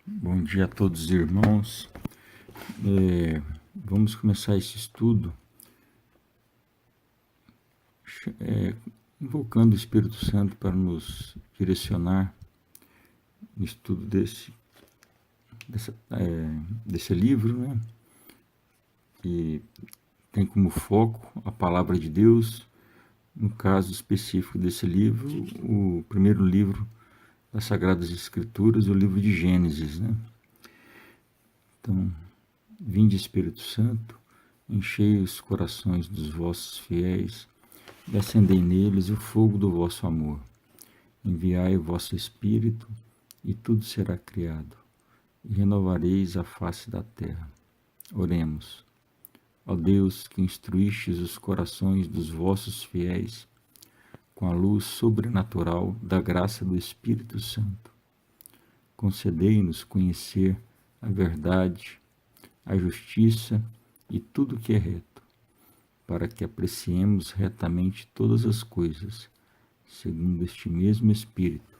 Bom dia a todos os irmãos. Vamos começar esse estudo invocando o Espírito Santo para nos direcionar no estudo desse livro, né? E tem como foco a palavra de Deus. No caso específico desse livro, o primeiro livro das Sagradas Escrituras, o livro de Gênesis, né? Então, vinde Espírito Santo, enchei os corações dos vossos fiéis e acendei neles o fogo do vosso amor. Enviai o vosso Espírito, e tudo será criado, e renovareis a face da terra. Oremos. Ó Deus, que instruístes os corações dos vossos fiéis com a luz sobrenatural da graça do Espírito Santo, concedei-nos conhecer a verdade, a justiça e tudo que é reto, para que apreciemos retamente todas as coisas, segundo este mesmo Espírito,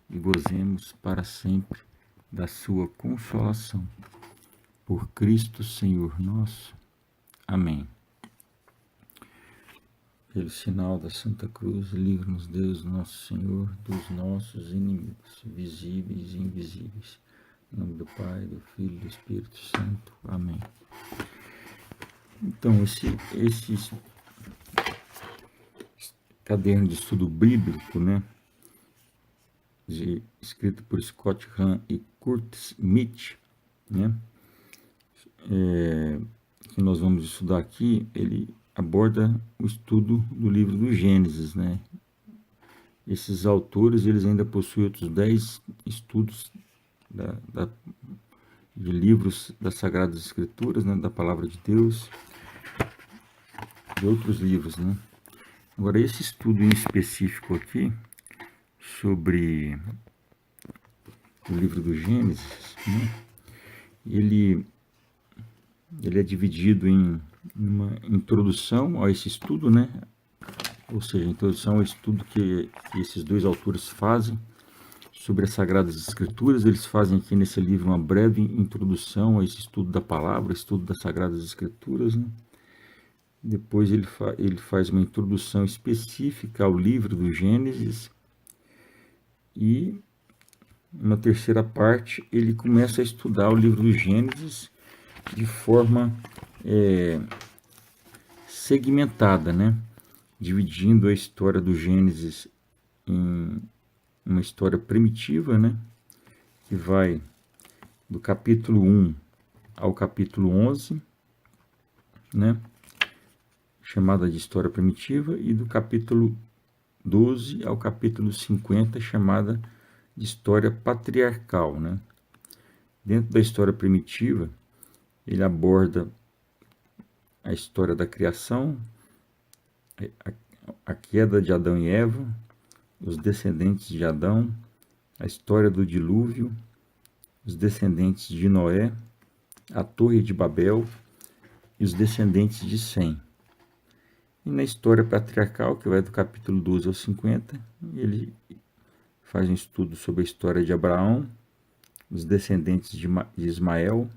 e gozemos para sempre da sua consolação. Por Cristo Senhor nosso. Amém. Pelo sinal da Santa Cruz, livra-nos Deus nosso Senhor dos nossos inimigos, visíveis e invisíveis. Em nome do Pai, do Filho e do Espírito Santo. Amém. Então, esse caderno de estudo bíblico, né, escrito por Scott Hahn e Kurt Smith, né, que nós vamos estudar aqui, ele aborda o estudo do livro do Gênesis, né. Esses autores, eles ainda possuem outros 10 estudos de livros das Sagradas Escrituras, né, da Palavra de Deus, de outros livros, né. Agora, esse estudo em específico aqui, sobre o livro do Gênesis, né, ele é dividido em uma introdução a esse estudo, né, ou seja, a introdução ao estudo que esses dois autores fazem sobre as Sagradas Escrituras. Eles fazem aqui nesse livro uma breve introdução a esse estudo da palavra, estudo das Sagradas Escrituras, né. Depois ele faz uma introdução específica ao livro do Gênesis, e na terceira parte ele começa a estudar o livro do Gênesis de forma segmentada, né? Dividindo a história do Gênesis em uma história primitiva, né? Que vai do capítulo 1 ao capítulo 11, né? Chamada de história primitiva, e do capítulo 12 ao capítulo 50, chamada de história patriarcal, né? Dentro da história primitiva, ele aborda a história da criação, a queda de Adão e Eva, os descendentes de Adão, a história do dilúvio, os descendentes de Noé, a Torre de Babel e os descendentes de Sem. E na história patriarcal, que vai do capítulo 12 ao 50, ele faz um estudo sobre a história de Abraão, os descendentes de Ismael,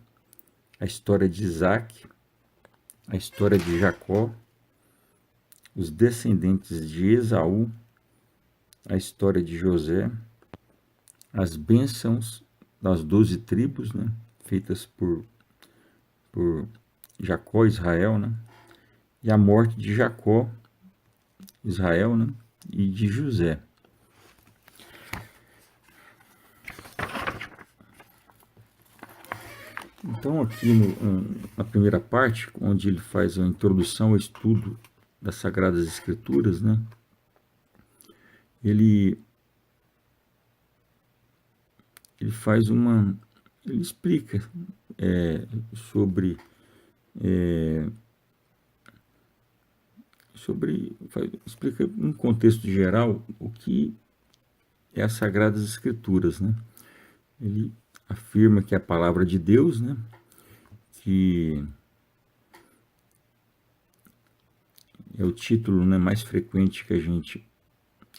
a história de Isaac, a história de Jacó, os descendentes de Esaú, a história de José, as bênçãos das 12 tribos, né, feitas por Jacó, Israel, né, e a morte de Jacó, Israel, né, e de José. Então, aqui na primeira parte, onde ele faz a introdução ao estudo das Sagradas Escrituras, né, ele explica explica em contexto geral o que é as Sagradas Escrituras, né? Ele afirma que é a palavra de Deus, né? Que é o título, né, mais frequente que a gente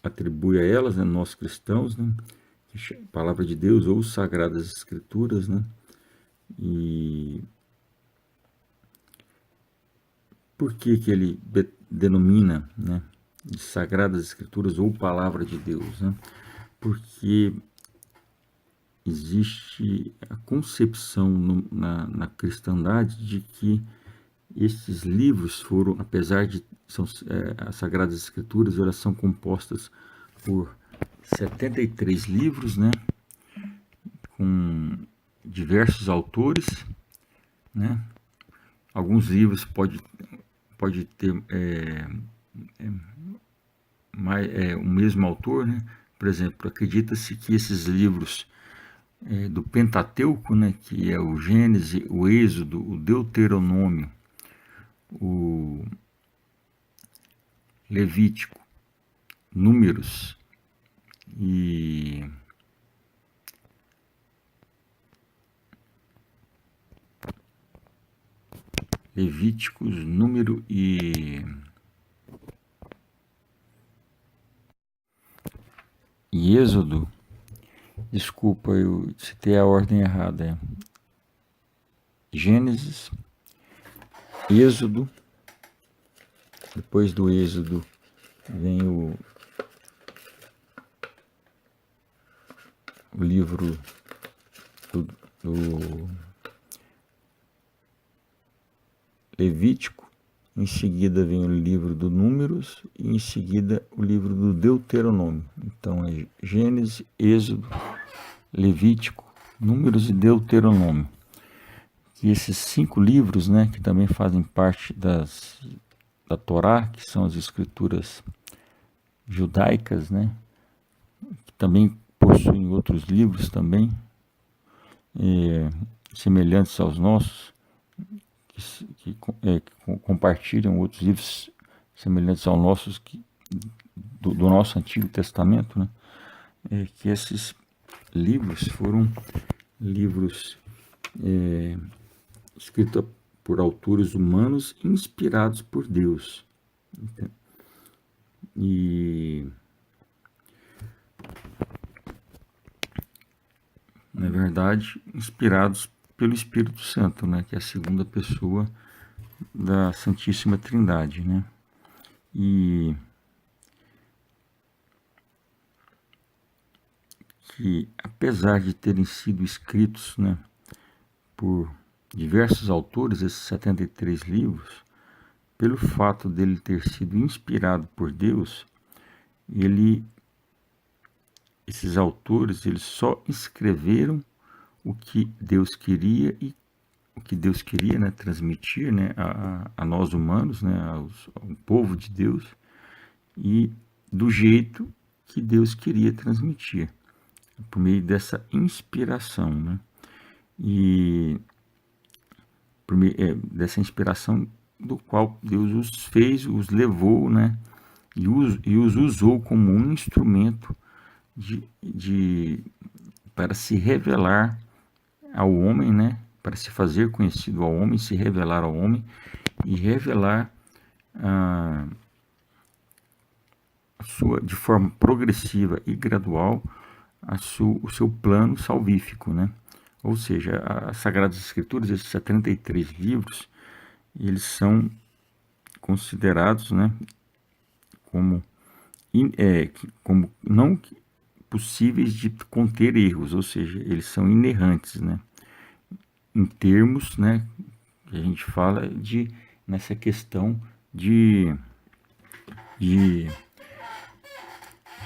atribui a elas, né, nós cristãos, né? Que Palavra de Deus ou Sagradas Escrituras, né? E por que que ele denomina, né, de Sagradas Escrituras ou Palavra de Deus, né? Porque existe a concepção na cristandade de que esses livros foram, apesar de as Sagradas Escrituras, elas são compostas por 73 livros, né, com diversos autores, né? Alguns livros pode ter o mesmo autor, né? Por exemplo, acredita-se que esses livros do Pentateuco, né, que é o Gênesis, o Êxodo, o Deuteronômio, o Levítico, Números e Levíticos, Número e Êxodo. Desculpa, eu citei a ordem errada. Gênesis, Êxodo, depois do Êxodo vem o livro do Levítico, em seguida vem o livro do Números e em seguida o livro do Deuteronômio. Então é Gênesis, Êxodo, Levítico, Números e Deuteronômio. E esses 5 livros, né, que também fazem parte da Torá, que são as escrituras judaicas, né, que também possuem outros livros também, semelhantes aos nossos, que compartilham outros livros semelhantes aos nossos, do nosso Antigo Testamento, né, que esses livros foram livros escritos por autores humanos inspirados por Deus. E, na verdade, inspirados pelo Espírito Santo, né, que é a segunda pessoa da Santíssima Trindade, né? E que, apesar de terem sido escritos, né, por diversos autores, esses 73 livros, pelo fato dele ter sido inspirado por Deus, esses autores, eles só escreveram o que Deus queria e o que Deus queria, né, transmitir, né, a nós humanos, né, ao povo de Deus, e do jeito que Deus queria transmitir, por meio dessa inspiração, né? E por meio dessa inspiração do qual Deus os fez, os levou, né, e os usou como um instrumento para se revelar ao homem, né, para se fazer conhecido ao homem, se revelar ao homem e revelar de forma progressiva e gradual o seu plano salvífico, né? Ou seja, as Sagradas Escrituras, esses 73 livros, eles são considerados, né, como não possíveis de conter erros, ou seja, eles são inerrantes, né? Em termos, né, que a gente fala nessa questão de em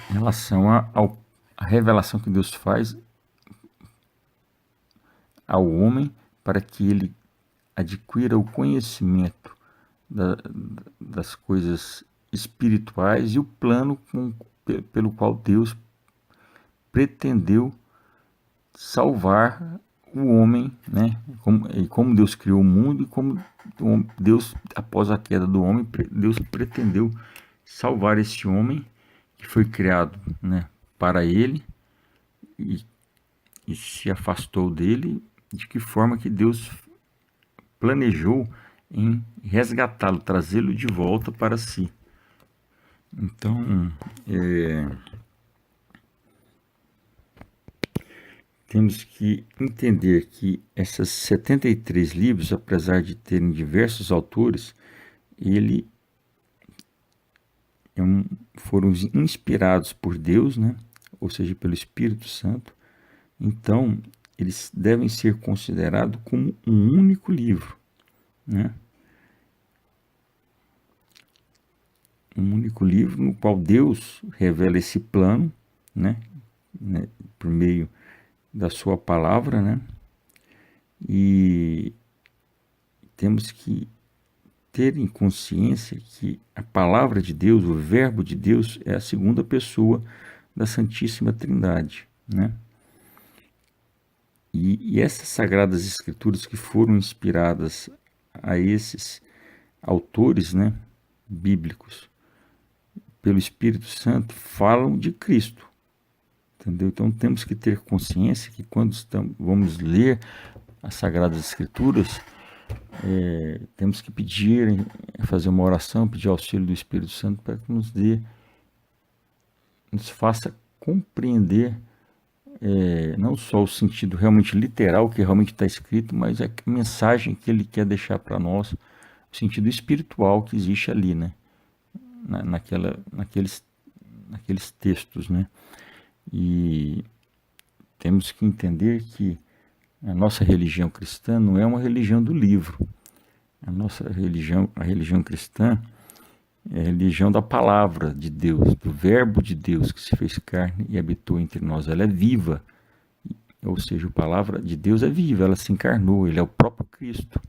relação à revelação que Deus faz ao homem para que ele adquira o conhecimento das coisas espirituais e o plano pelo qual Deus pretendeu salvar o homem, né? Como Deus criou o mundo e como Deus, após a queda do homem, Deus pretendeu salvar esse homem que foi criado, né, para ele e se afastou dele, de que forma que Deus planejou em resgatá-lo, trazê-lo de volta para si. Então, temos que entender que esses 73 livros, apesar de terem diversos autores, foram inspirados por Deus, né? Ou seja, pelo Espírito Santo. Então, eles devem ser considerados como um único livro, né? Um único livro no qual Deus revela esse plano, né? Por meio da sua palavra, né? E temos que ter em consciência que a palavra de Deus, o verbo de Deus, é a segunda pessoa da Santíssima Trindade, né? E essas sagradas escrituras que foram inspiradas a esses autores, né, bíblicos, pelo Espírito Santo, falam de Cristo, entendeu? Então temos que ter consciência que quando vamos ler as sagradas escrituras, temos que pedir, fazer uma oração, pedir auxílio do Espírito Santo para que nos faça compreender não só o sentido realmente literal que realmente está escrito, mas a mensagem que ele quer deixar para nós, o sentido espiritual que existe ali, né? Naqueles textos, né? E temos que entender que a nossa religião cristã não é uma religião do livro. A nossa religião, a religião cristã, é a religião da palavra de Deus, do verbo de Deus que se fez carne e habitou entre nós. Ela é viva, ou seja, a palavra de Deus é viva, ela se encarnou, ele é o próprio Cristo.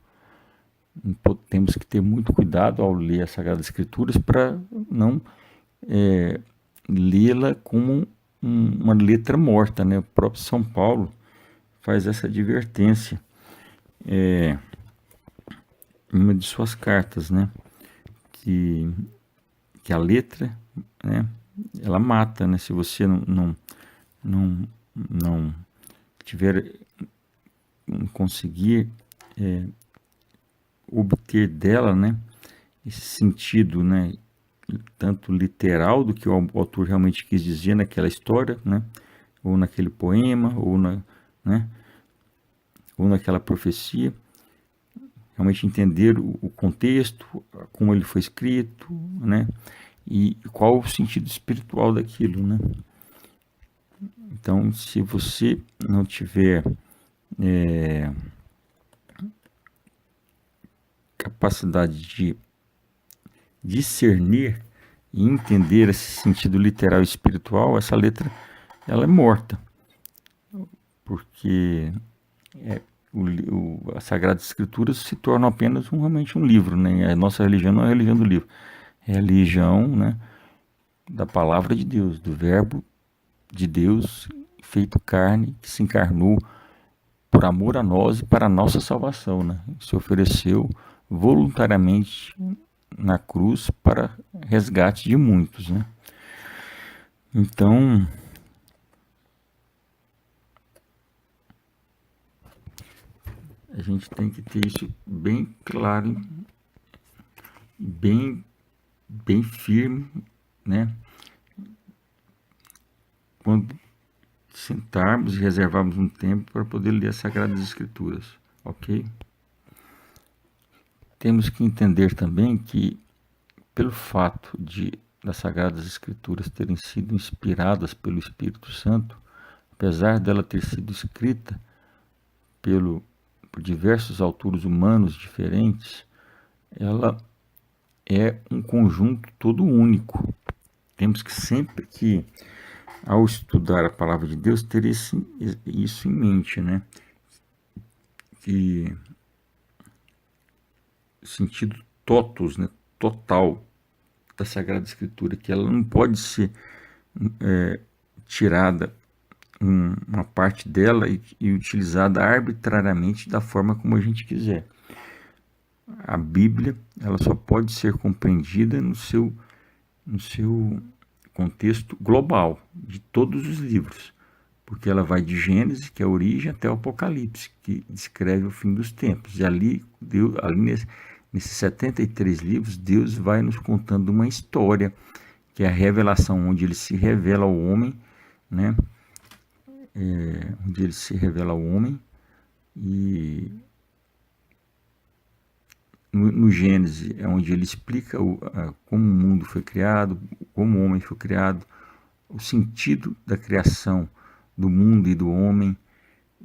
Então, temos que ter muito cuidado ao ler as Sagradas Escrituras para não lê-la como uma letra morta, né? O próprio São Paulo faz essa advertência em uma de suas cartas, né? Que a letra, né, ela mata, né? Se você não tiver, não conseguir obter dela, né, esse sentido, né, tanto literal do que o autor realmente quis dizer naquela história, né, ou naquele poema, ou naquela profecia, realmente entender o contexto, como ele foi escrito, né, e qual o sentido espiritual daquilo, né. Então, se você não tiver capacidade de discernir e entender esse sentido literal e espiritual, essa letra ela é morta, porque as Sagradas Escrituras se tornam apenas realmente um livro, né? A nossa religião não é a religião do livro, é a religião, né, da palavra de Deus, do verbo de Deus feito carne, que se encarnou por amor a nós e para a nossa salvação, né? Se ofereceu voluntariamente na cruz para resgate de muitos, né? Então, a gente tem que ter isso bem claro, bem firme, né? Quando sentarmos e reservarmos um tempo para poder ler as Sagradas Escrituras, ok? Temos que entender também que, pelo fato das Sagradas Escrituras terem sido inspiradas pelo Espírito Santo, apesar dela ter sido escrita por diversos autores humanos diferentes, ela é um conjunto todo único. Temos que sempre que, ao estudar a palavra de Deus, ter isso em mente, né? Que sentido totus, né? Total da Sagrada Escritura, que ela não pode ser tirada uma parte dela e utilizada arbitrariamente da forma como a gente quiser. A Bíblia, ela só pode ser compreendida no seu contexto global de todos os livros, porque ela vai de Gênesis, que é a origem, até o Apocalipse, que descreve o fim dos tempos. E ali nesses 73 livros, Deus vai nos contando uma história, que é a revelação, onde ele se revela ao homem, né, onde ele se revela ao homem, e no Gênesis é onde ele explica como o mundo foi criado, como o homem foi criado, o sentido da criação do mundo e do homem,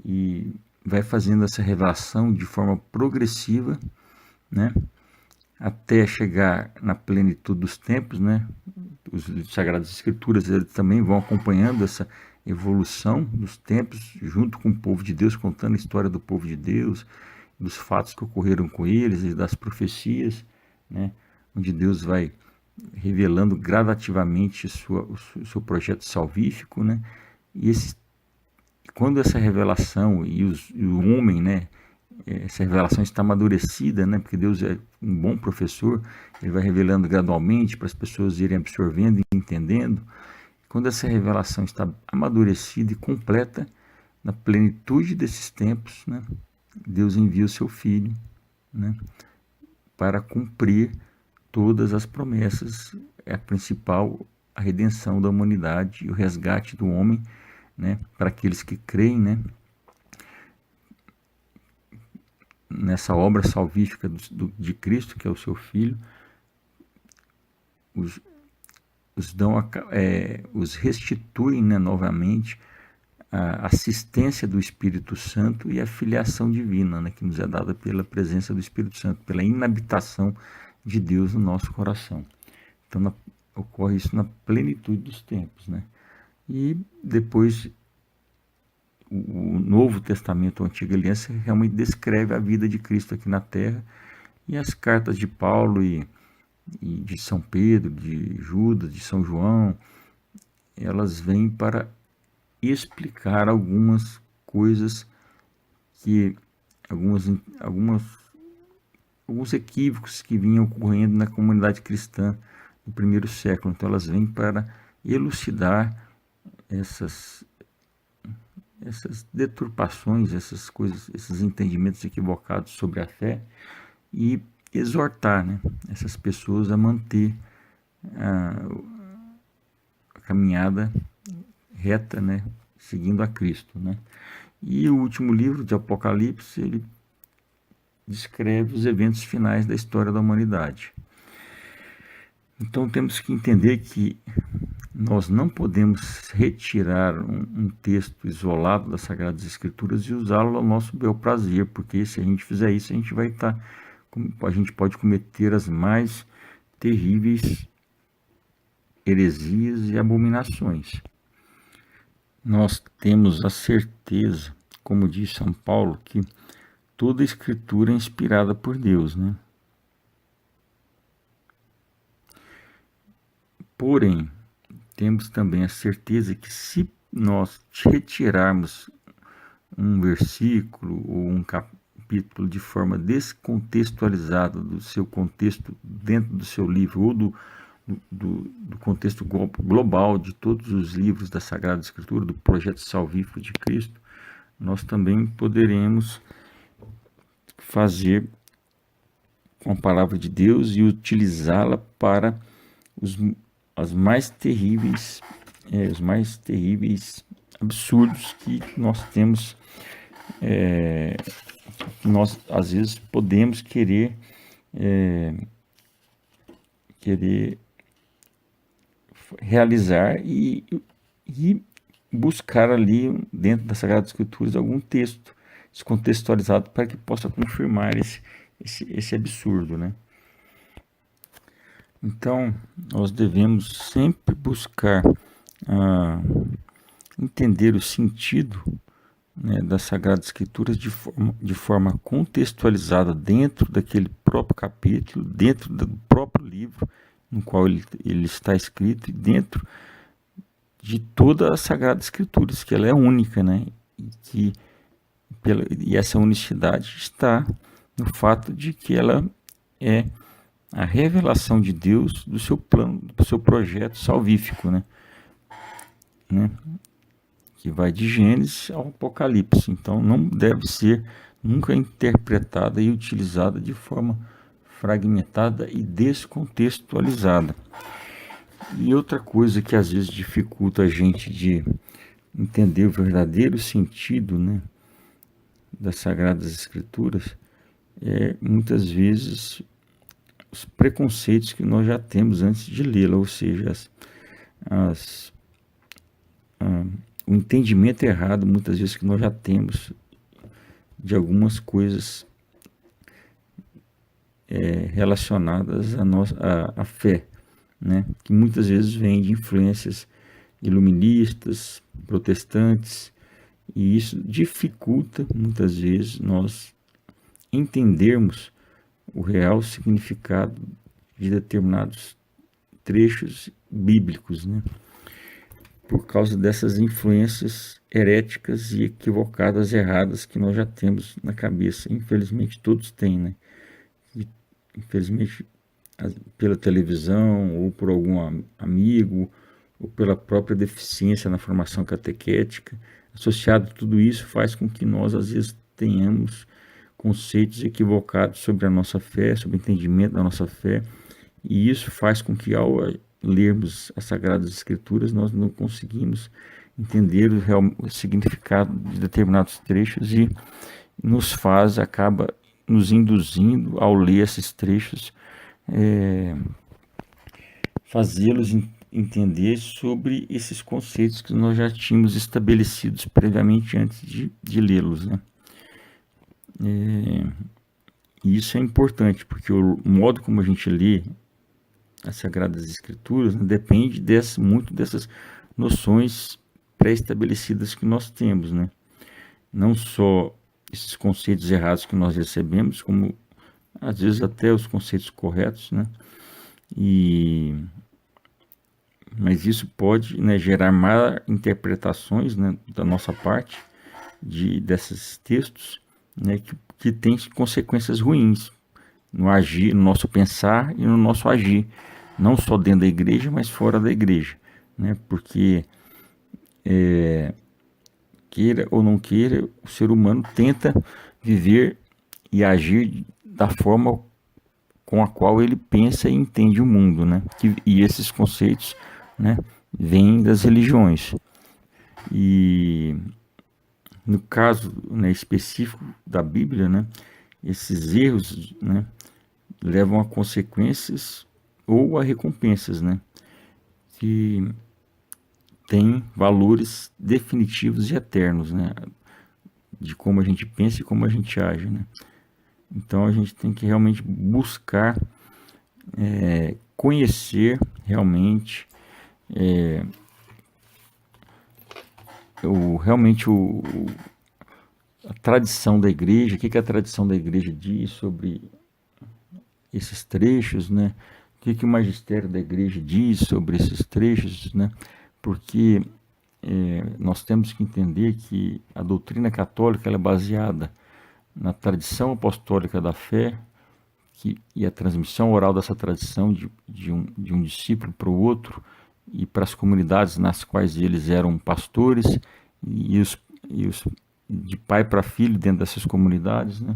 e vai fazendo essa revelação de forma progressiva, né, até chegar na plenitude dos tempos, né? Os Sagradas Escrituras eles também vão acompanhando essa evolução dos tempos, junto com o povo de Deus, contando a história do povo de Deus, dos fatos que ocorreram com eles e das profecias, né? Onde Deus vai revelando gradativamente o seu projeto salvífico, né? E quando essa revelação e o homem, né? Essa revelação está amadurecida, né? Porque Deus é um bom professor, ele vai revelando gradualmente para as pessoas irem absorvendo e entendendo. Quando essa revelação está amadurecida e completa, na plenitude desses tempos, né? Deus envia o seu Filho, né? Para cumprir todas as promessas, a principal, a redenção da humanidade e o resgate do homem, né? Para aqueles que creem, né? Nessa obra salvífica de Cristo, que é o seu Filho, os restituem, né, novamente a assistência do Espírito Santo e a filiação divina, né, que nos é dada pela presença do Espírito Santo, pela inabitação de Deus no nosso coração. Então ocorre isso na plenitude dos tempos, né? E depois o Novo Testamento, a Antiga Aliança, realmente descreve a vida de Cristo aqui na Terra, e as cartas de Paulo e de São Pedro, de Judas, de São João, elas vêm para explicar algumas coisas alguns equívocos que vinham ocorrendo na comunidade cristã no primeiro século. Então elas vêm para elucidar essas deturpações, essas coisas, esses entendimentos equivocados sobre a fé, e exortar, né, essas pessoas a manter a caminhada reta, né, seguindo a Cristo, né? E o último livro de Apocalipse, ele descreve os eventos finais da história da humanidade. Então temos que entender que nós não podemos retirar um texto isolado das Sagradas Escrituras e usá-lo ao nosso bel prazer, porque se a gente fizer isso, a gente pode cometer as mais terríveis heresias e abominações. Nós temos a certeza, como diz São Paulo, que toda a Escritura é inspirada por Deus, né? Porém, temos também a certeza que se nós retirarmos um versículo ou um capítulo de forma descontextualizada do seu contexto dentro do seu livro, ou do contexto global de todos os livros da Sagrada Escritura, do projeto salvífico de Cristo, nós também poderemos fazer com a palavra de Deus e utilizá-la para os mais terríveis absurdos que nós temos, nós às vezes podemos querer realizar e buscar ali dentro das Sagradas Escrituras algum texto descontextualizado para que possa confirmar esse absurdo, né? Então, nós devemos sempre buscar entender o sentido, né, das Sagradas Escrituras de forma contextualizada dentro daquele próprio capítulo, dentro do próprio livro no qual ele está escrito, e dentro de toda a Sagrada Escritura, que ela é única, né? E essa unicidade está no fato de que ela é a revelação de Deus do seu plano, do seu projeto salvífico, né? Que vai de Gênesis ao Apocalipse. Então não deve ser nunca interpretada e utilizada de forma fragmentada e descontextualizada. E outra coisa que às vezes dificulta a gente de entender o verdadeiro sentido, né, das Sagradas Escrituras, muitas vezes os preconceitos que nós já temos antes de lê-la, ou seja, as, o entendimento errado, muitas vezes, que nós já temos de algumas coisas relacionadas à fé, né? Que muitas vezes vem de influências iluministas, protestantes, e isso dificulta muitas vezes nós entendermos o real significado de determinados trechos bíblicos, né? Por causa dessas influências heréticas e equivocadas, erradas, que nós já temos na cabeça. Infelizmente todos têm, né? E, infelizmente, pela televisão, ou por algum amigo, ou pela própria deficiência na formação catequética, associado a tudo isso, faz com que nós, às vezes, tenhamos conceitos equivocados sobre a nossa fé, sobre o entendimento da nossa fé, e isso faz com que, ao lermos as Sagradas Escrituras, nós não conseguimos entender o real significado de determinados trechos, e acaba nos induzindo, ao ler esses trechos, fazê-los entender sobre esses conceitos que nós já tínhamos estabelecidos previamente antes de lê-los, né? E isso é importante, porque o modo como a gente lê as Sagradas Escrituras, né, depende muito dessas noções pré-estabelecidas que nós temos, né? Não só esses conceitos errados que nós recebemos, como às vezes até os conceitos corretos, né? Mas isso pode, né, gerar má interpretações, né, da nossa parte desses textos, né, que tem consequências ruins no agir, no nosso pensar e no nosso agir, não só dentro da igreja, mas fora da igreja, né? Porque queira ou não queira, o ser humano tenta viver e agir da forma com a qual ele pensa e entende o mundo, né? E esses conceitos, né, vêm das religiões. E no caso, né, específico da Bíblia, né, esses erros, né, levam a consequências ou a recompensas, né, que têm valores definitivos e eternos, né, de como a gente pensa e como a gente age, né. Então a gente tem que realmente buscar conhecer realmente a tradição da igreja, o que a tradição da igreja diz sobre esses trechos, né? O que o magistério da igreja diz sobre esses trechos, né? Porque nós temos que entender que a doutrina católica ela é baseada na tradição apostólica da fé, e a transmissão oral dessa tradição de um discípulo para o outro, e para as comunidades nas quais eles eram pastores, e de pai para filho dentro dessas comunidades, né?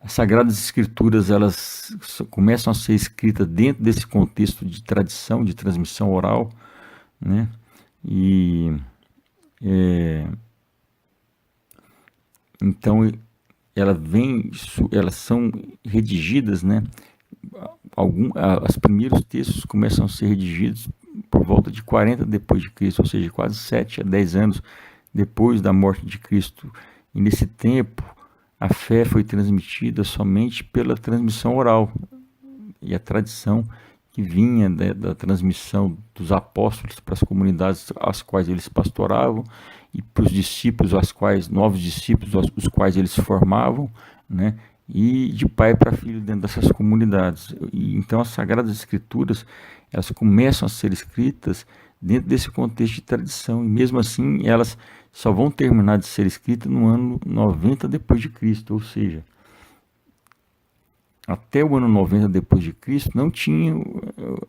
As Sagradas Escrituras, elas começam a ser escritas dentro desse contexto de tradição, de transmissão oral, né? E então elas são redigidas, né? Os primeiros textos começam a ser redigidos por volta de 40 depois de Cristo, ou seja, quase 7 a 10 anos depois da morte de Cristo. E nesse tempo, a fé foi transmitida somente pela transmissão oral, e a tradição que vinha da transmissão dos apóstolos para as comunidades às quais eles pastoravam, e para os discípulos, novos discípulos, os quais eles formavam, né? E de pai para filho dentro dessas comunidades. E então as Sagradas Escrituras, elas começam a ser escritas dentro desse contexto de tradição, e mesmo assim elas só vão terminar de ser escritas no ano 90 depois de Cristo, ou seja, até o ano 90 depois de Cristo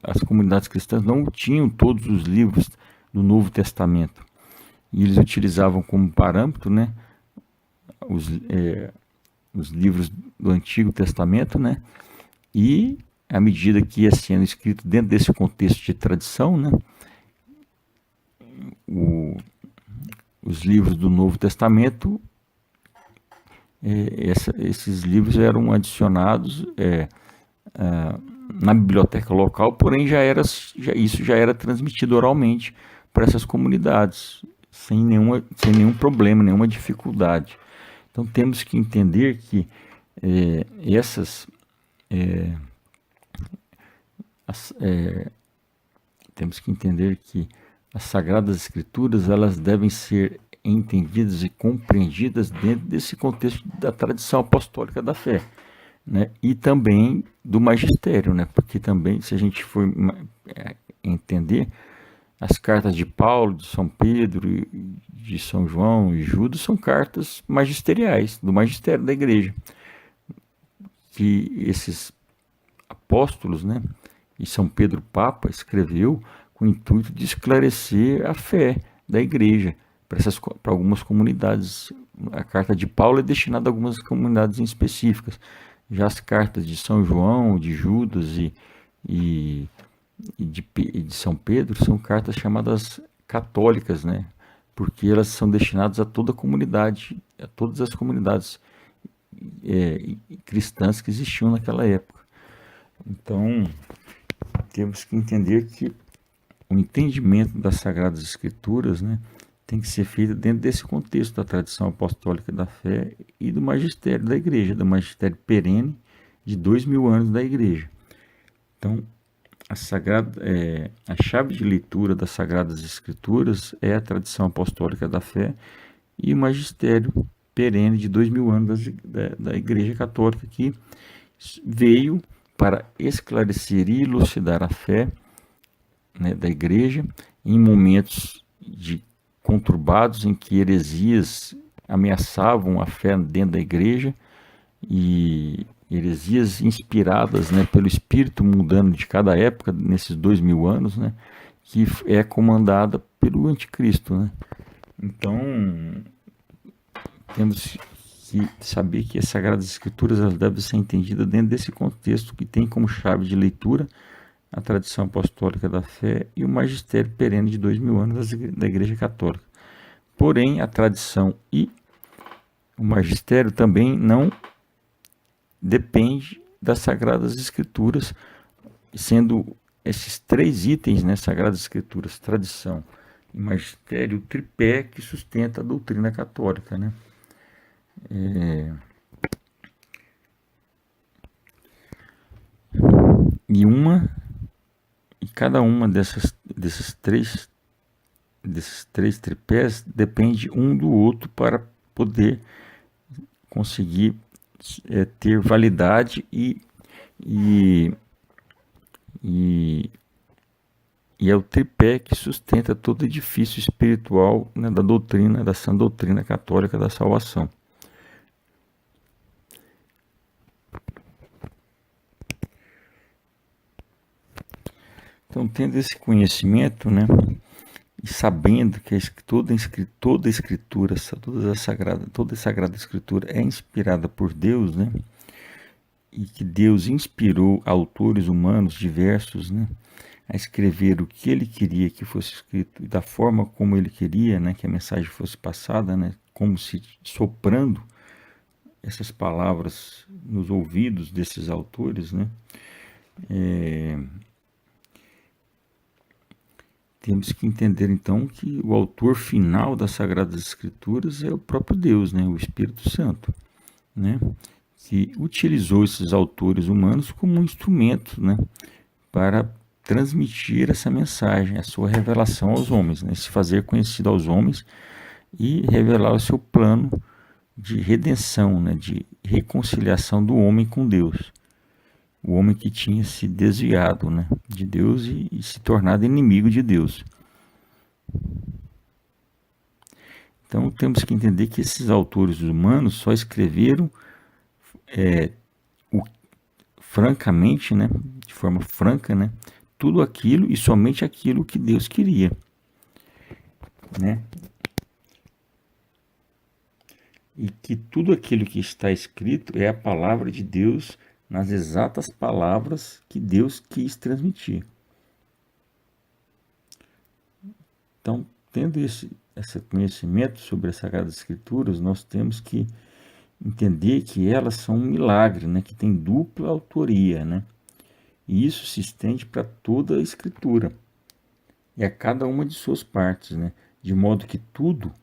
as comunidades cristãs não tinham todos os livros do Novo Testamento, e eles utilizavam como parâmetro, né, os livros do Antigo Testamento, né, e à medida que ia sendo escrito dentro desse contexto de tradição, né, os livros do Novo Testamento, esses livros eram adicionados na biblioteca local, porém isso já era transmitido oralmente para essas comunidades, sem nenhum problema, nenhuma dificuldade. Então temos que entender que essas temos que entender que as Sagradas Escrituras elas devem ser entendidas e compreendidas dentro desse contexto da tradição apostólica da fé, né? E também do magistério, né? Porque também, se a gente for entender, as cartas de Paulo, de São Pedro, de São João e Judas são cartas magisteriais, do magistério da igreja, que esses apóstolos, né? E São Pedro Papa escreveu com o intuito de esclarecer a fé da igreja para algumas comunidades. A carta de Paulo é destinada a algumas comunidades em específicas. Já as cartas de São João, de Judas e de São Pedro são cartas chamadas católicas, né? Porque elas são destinadas a toda a comunidade, a todas as comunidades cristãs que existiam naquela época. Então, temos que entender que o entendimento das Sagradas Escrituras, né, tem que ser feito dentro desse contexto da tradição apostólica da fé e do magistério da igreja, do magistério perene de 2000 anos da igreja. Então, a chave de leitura das Sagradas Escrituras é a tradição apostólica da fé e o magistério perene de 2000 anos da Igreja Católica, que veio para esclarecer e elucidar a fé, né, da igreja em momentos conturbados em que heresias ameaçavam a fé dentro da igreja, e heresias inspiradas, né, pelo espírito mundano de cada época, nesses 2000 anos, né, que é comandada pelo anticristo, né? Então, temos que saber que as Sagradas Escrituras elas devem ser entendidas dentro desse contexto que tem como chave de leitura a tradição apostólica da fé e o magistério perene de 2000 anos da Igreja Católica. Porém, a tradição e o magistério também não depende das Sagradas Escrituras, sendo esses três itens, né, Sagradas Escrituras, tradição e magistério, o tripé que sustenta a doutrina católica, né? E cada uma desses três tripés depende um do outro para poder conseguir ter validade e é o tripé que sustenta todo o edifício espiritual, né, da sã doutrina católica da salvação. Então, tendo esse conhecimento, né, e sabendo que toda a Escritura, toda a Sagrada Escritura é inspirada por Deus, né, e que Deus inspirou autores humanos diversos, né, a escrever o que ele queria que fosse escrito e da forma como ele queria, né, que a mensagem fosse passada, né, como se soprando essas palavras nos ouvidos desses autores, né, temos que entender então que o autor final das Sagradas Escrituras é o próprio Deus, né, o Espírito Santo, né, que utilizou esses autores humanos como um instrumento, né, para transmitir essa mensagem, a sua revelação aos homens, né, se fazer conhecido aos homens e revelar o seu plano de redenção, né, de reconciliação do homem com Deus. O homem que tinha se desviado, né, de Deus e se tornado inimigo de Deus. Então temos que entender que esses autores humanos só escreveram francamente, né, de forma franca, né, tudo aquilo e somente aquilo que Deus queria, né? E que tudo aquilo que está escrito é a palavra de Deus nas exatas palavras que Deus quis transmitir. Então, tendo esse conhecimento sobre as Sagradas Escrituras, nós temos que entender que elas são um milagre, né? Que tem dupla autoria, né? E isso se estende para toda a Escritura e a cada uma de suas partes, né? De modo que tudo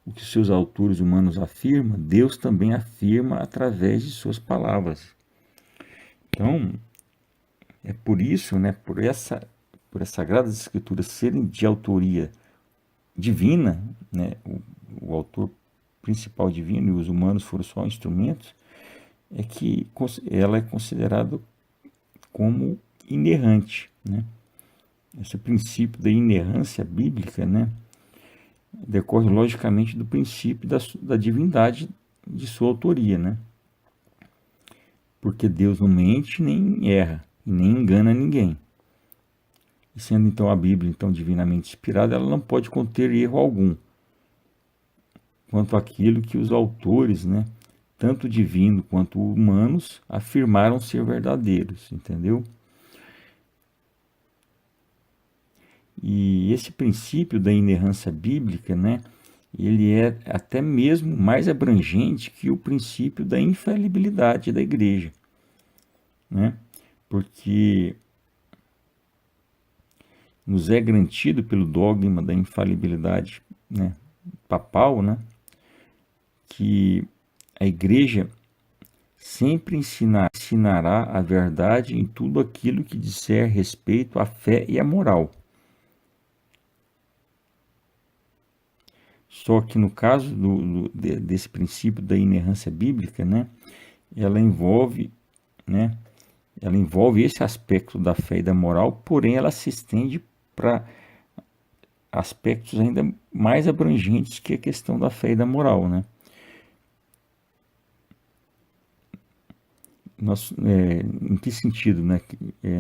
o que seus autores humanos afirmam, Deus também afirma através de suas palavras. Então, é por isso, né? Por as Sagradas Escrituras serem de autoria divina, né? O autor principal divino e os humanos foram só instrumentos, é que ela é considerada como inerrante, né? Esse princípio da inerrância bíblica, né, decorre logicamente do princípio da divindade de sua autoria, né? Porque Deus não mente nem erra e nem engana ninguém. E sendo então a Bíblia então divinamente inspirada, ela não pode conter erro algum quanto àquilo que os autores, né, tanto divino quanto humanos, afirmaram ser verdadeiros, entendeu? E esse princípio da inerrância bíblica, né, ele é até mesmo mais abrangente que o princípio da infalibilidade da igreja, né? Porque nos é garantido pelo dogma da infalibilidade, né, papal, né, que a igreja sempre ensinará a verdade em tudo aquilo que disser respeito à fé e à moral. Só que no caso desse princípio da inerrância bíblica, né, ela envolve, né, ela envolve esse aspecto da fé e da moral, porém ela se estende para aspectos ainda mais abrangentes que a questão da fé e da moral, né? Em que sentido, né?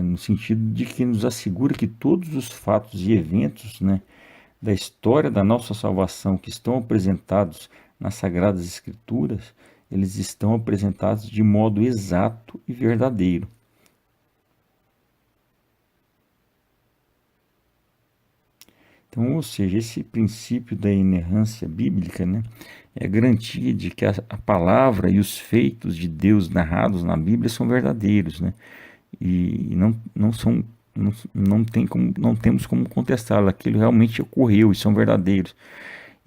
No sentido de que nos assegura que todos os fatos e eventos, né, da história da nossa salvação que estão apresentados nas Sagradas Escrituras, eles estão apresentados de modo exato e verdadeiro. Então, ou seja, esse princípio da inerrância bíblica, né, é a garantia de que a palavra e os feitos de Deus narrados na Bíblia são verdadeiros, né, e não são, não temos como contestá-lo, aquilo realmente ocorreu e são verdadeiros.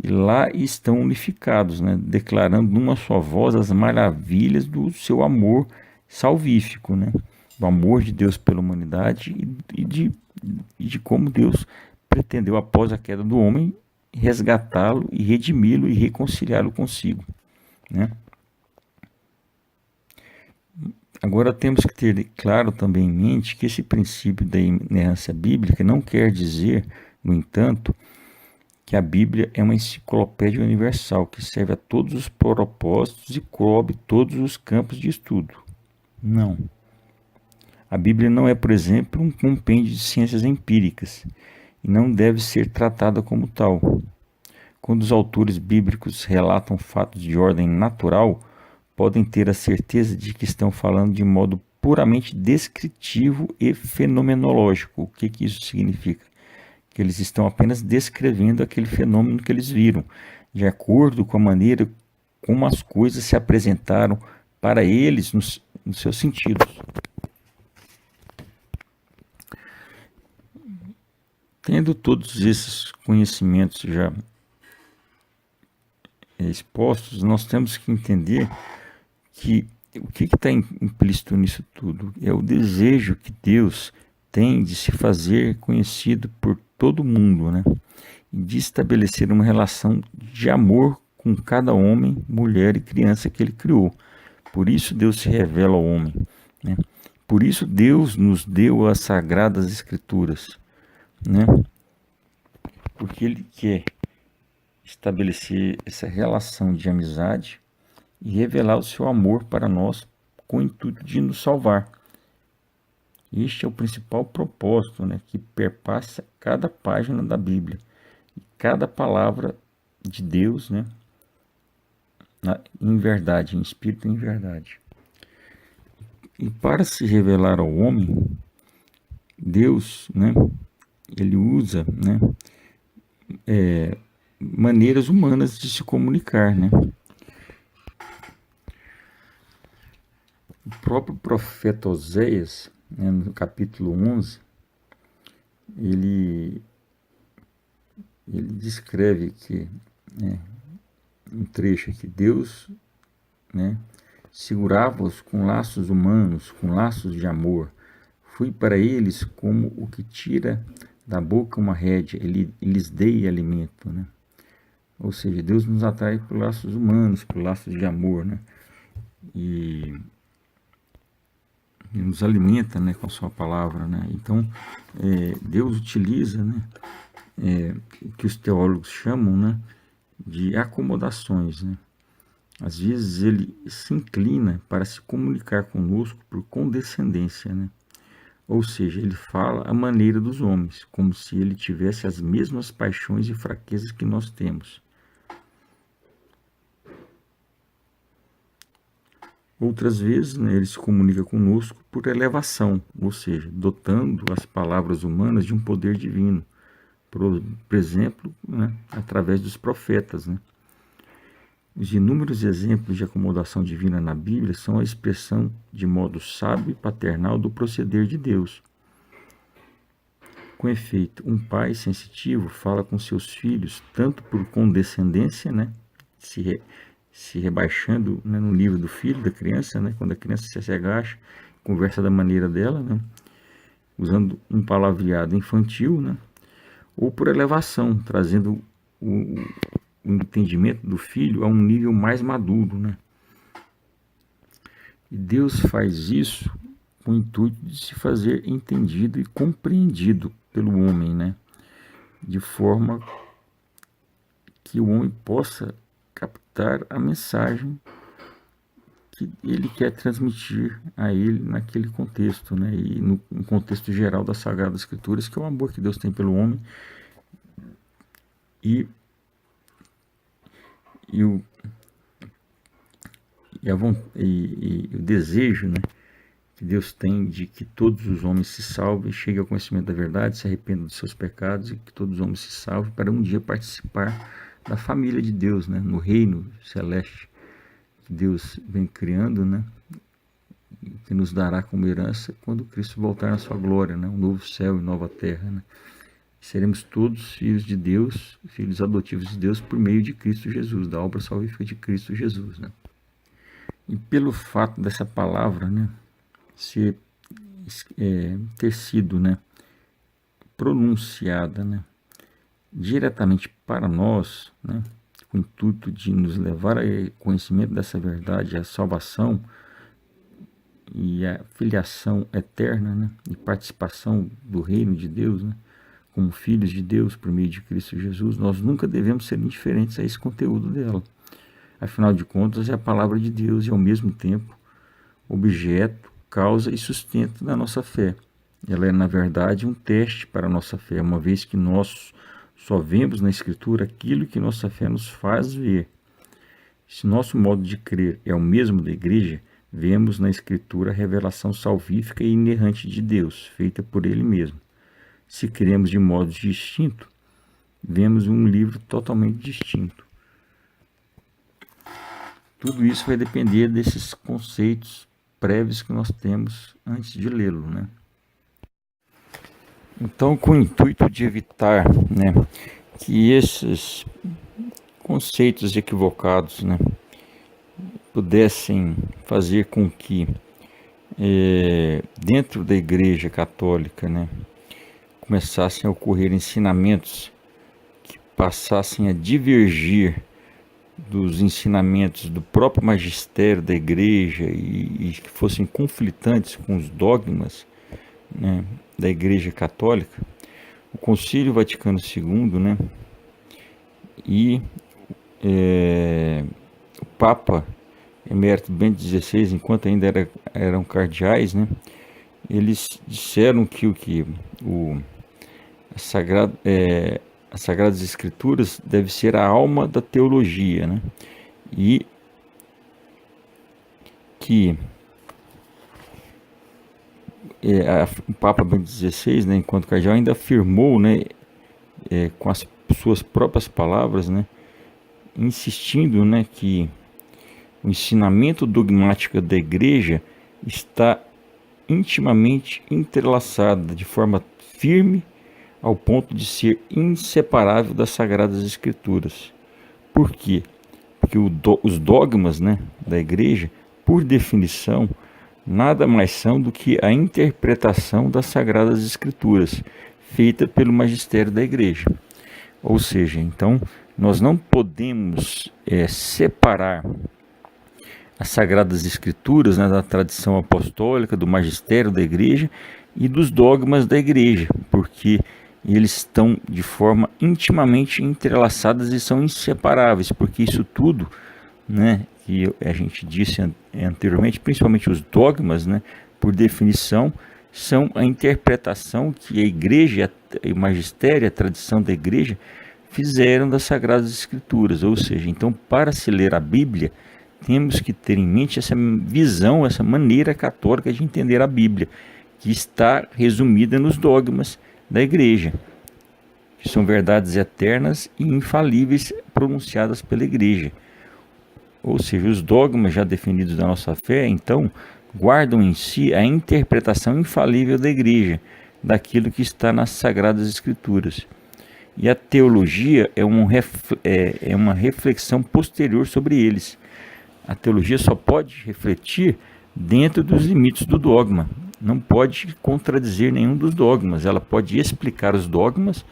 E lá estão unificados, né, declarando numa só voz as maravilhas do seu amor salvífico, né, do amor de Deus pela humanidade e de como Deus pretendeu, após a queda do homem, resgatá-lo e redimi-lo e reconciliá-lo consigo, né? Agora temos que ter claro também em mente que esse princípio da inerrância bíblica não quer dizer, no entanto, que a Bíblia é uma enciclopédia universal que serve a todos os propósitos e cobre todos os campos de estudo. Não. A Bíblia não é, por exemplo, um compêndio de ciências empíricas e não deve ser tratada como tal. Quando os autores bíblicos relatam fatos de ordem natural, podem ter a certeza de que estão falando de modo puramente descritivo e fenomenológico. O que isso significa? Que eles estão apenas descrevendo aquele fenômeno que eles viram, de acordo com a maneira como as coisas se apresentaram para eles nos seus sentidos. Tendo todos esses conhecimentos já expostos, nós temos que entender que o que está implícito nisso tudo é o desejo que Deus tem de se fazer conhecido por todo mundo, né? E de estabelecer uma relação de amor com cada homem, mulher e criança que Ele criou. Por isso Deus se revela ao homem, né? Por isso Deus nos deu as Sagradas Escrituras, né? Porque Ele quer estabelecer essa relação de amizade e revelar o seu amor para nós com o intuito de nos salvar. Este é o principal propósito, né, que perpassa cada página da Bíblia, cada palavra de Deus, né, em verdade, em espírito e em verdade. E para se revelar ao homem, Deus, né, ele usa, né, maneiras humanas de se comunicar, né? O próprio profeta Oséias, né, no capítulo 11, ele descreve que, né, um trecho aqui, Deus, né, segurava-os com laços humanos, com laços de amor. Fui para eles como o que tira da boca uma rédea, ele lhes dei alimento, né? Ou seja, Deus nos atrai por laços humanos, por laços de amor, né? E nos alimenta, né, com a sua palavra, né? Então, Deus utiliza, né, o que os teólogos chamam, né, de acomodações, né? Às vezes ele se inclina para se comunicar conosco por condescendência, né? Ou seja, ele fala à maneira dos homens, como se ele tivesse as mesmas paixões e fraquezas que nós temos. Outras vezes, né, ele se comunica conosco por elevação, ou seja, dotando as palavras humanas de um poder divino. Por exemplo, né, através dos profetas, né? Os inúmeros exemplos de acomodação divina na Bíblia são a expressão de modo sábio e paternal do proceder de Deus. Com efeito, um pai sensitivo fala com seus filhos tanto por condescendência, né, se rebaixando, né, no nível do filho, da criança, né, quando a criança se agacha, conversa da maneira dela, né, usando um palavreado infantil, né, ou por elevação, trazendo o entendimento do filho a um nível mais maduro, né? E Deus faz isso com o intuito de se fazer entendido e compreendido pelo homem, né? De forma que o homem possa captar a mensagem que ele quer transmitir a ele naquele contexto, né? E no contexto geral das Sagradas Escrituras, que é o amor que Deus tem pelo homem e o e o desejo, né, que Deus tem de que todos os homens se salvem, cheguem ao conhecimento da verdade, se arrependam dos seus pecados e que todos os homens se salvem para um dia participar da família de Deus, né, no reino celeste que Deus vem criando, né, que nos dará como herança quando Cristo voltar na sua glória, né, um novo céu e nova terra, né. Seremos todos filhos de Deus, filhos adotivos de Deus por meio de Cristo Jesus, da obra salvífica de Cristo Jesus, né. E pelo fato dessa palavra, né, ter sido, né, pronunciada, né, diretamente para nós, né, com o intuito de nos levar ao conhecimento dessa verdade, a salvação e a filiação eterna, né, e participação do reino de Deus, né, como filhos de Deus por meio de Cristo Jesus, nós nunca devemos ser indiferentes a esse conteúdo dela. Afinal de contas, é a palavra de Deus e, ao mesmo tempo, objeto, causa e sustento da nossa fé. Ela é, na verdade, um teste para a nossa fé, uma vez que nós só vemos na Escritura aquilo que nossa fé nos faz ver. Se nosso modo de crer é o mesmo da Igreja, vemos na Escritura a revelação salvífica e inerrante de Deus, feita por Ele mesmo. Se cremos de modo distinto, vemos um livro totalmente distinto. Tudo isso vai depender desses conceitos prévios que nós temos antes de lê-lo, né? Então, com o intuito de evitar, né, que esses conceitos equivocados, né, pudessem fazer com que dentro da Igreja Católica, né, começassem a ocorrer ensinamentos que passassem a divergir dos ensinamentos do próprio magistério da Igreja e que fossem conflitantes com os dogmas, né, da Igreja Católica, o Concílio Vaticano II, né, e o Papa Emérito Bento XVI, enquanto ainda eram cardeais, né, eles disseram que as Sagradas Escrituras deve ser a alma da teologia, né, e que o Papa Bento XVI, né, enquanto cardeal, ainda afirmou, né, com as suas próprias palavras, né, insistindo, né, que o ensinamento dogmático da Igreja está intimamente entrelaçado de forma firme ao ponto de ser inseparável das Sagradas Escrituras. Por quê? Porque os dogmas, né, da Igreja, por definição, nada mais são do que a interpretação das Sagradas Escrituras, feita pelo magistério da Igreja. Ou seja, então, nós não podemos separar as Sagradas Escrituras, né, da tradição apostólica, do magistério da Igreja e dos dogmas da Igreja, porque eles estão de forma intimamente entrelaçadas e são inseparáveis, porque isso tudo, né, que a gente disse anteriormente, principalmente os dogmas, né, por definição, são a interpretação que a Igreja, o magistério, a tradição da Igreja, fizeram das Sagradas Escrituras. Ou seja, então, para se ler a Bíblia, temos que ter em mente essa visão, essa maneira católica de entender a Bíblia, que está resumida nos dogmas da Igreja, que são verdades eternas e infalíveis pronunciadas pela Igreja. Ou seja, os dogmas já definidos da nossa fé, então, guardam em si a interpretação infalível da Igreja, daquilo que está nas Sagradas Escrituras. E a teologia é uma reflexão posterior sobre eles. A teologia só pode refletir dentro dos limites do dogma. Não pode contradizer nenhum dos dogmas. Ela pode explicar os dogmas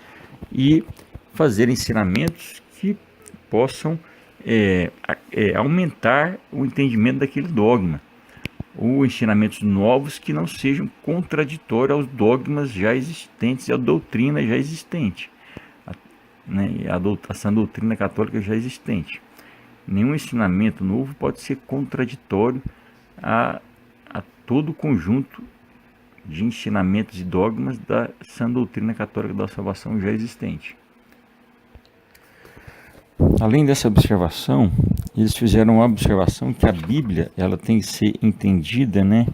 e fazer ensinamentos que possam aumentar o entendimento daquele dogma, ou ensinamentos novos que não sejam contraditórios aos dogmas já existentes e à doutrina já existente, né, essa doutrina católica já existente. Nenhum ensinamento novo pode ser contraditório a todo o conjunto de ensinamentos e dogmas da sã doutrina católica da salvação já existente. Além dessa observação, eles fizeram uma observação que a Bíblia ela tem que ser entendida, né,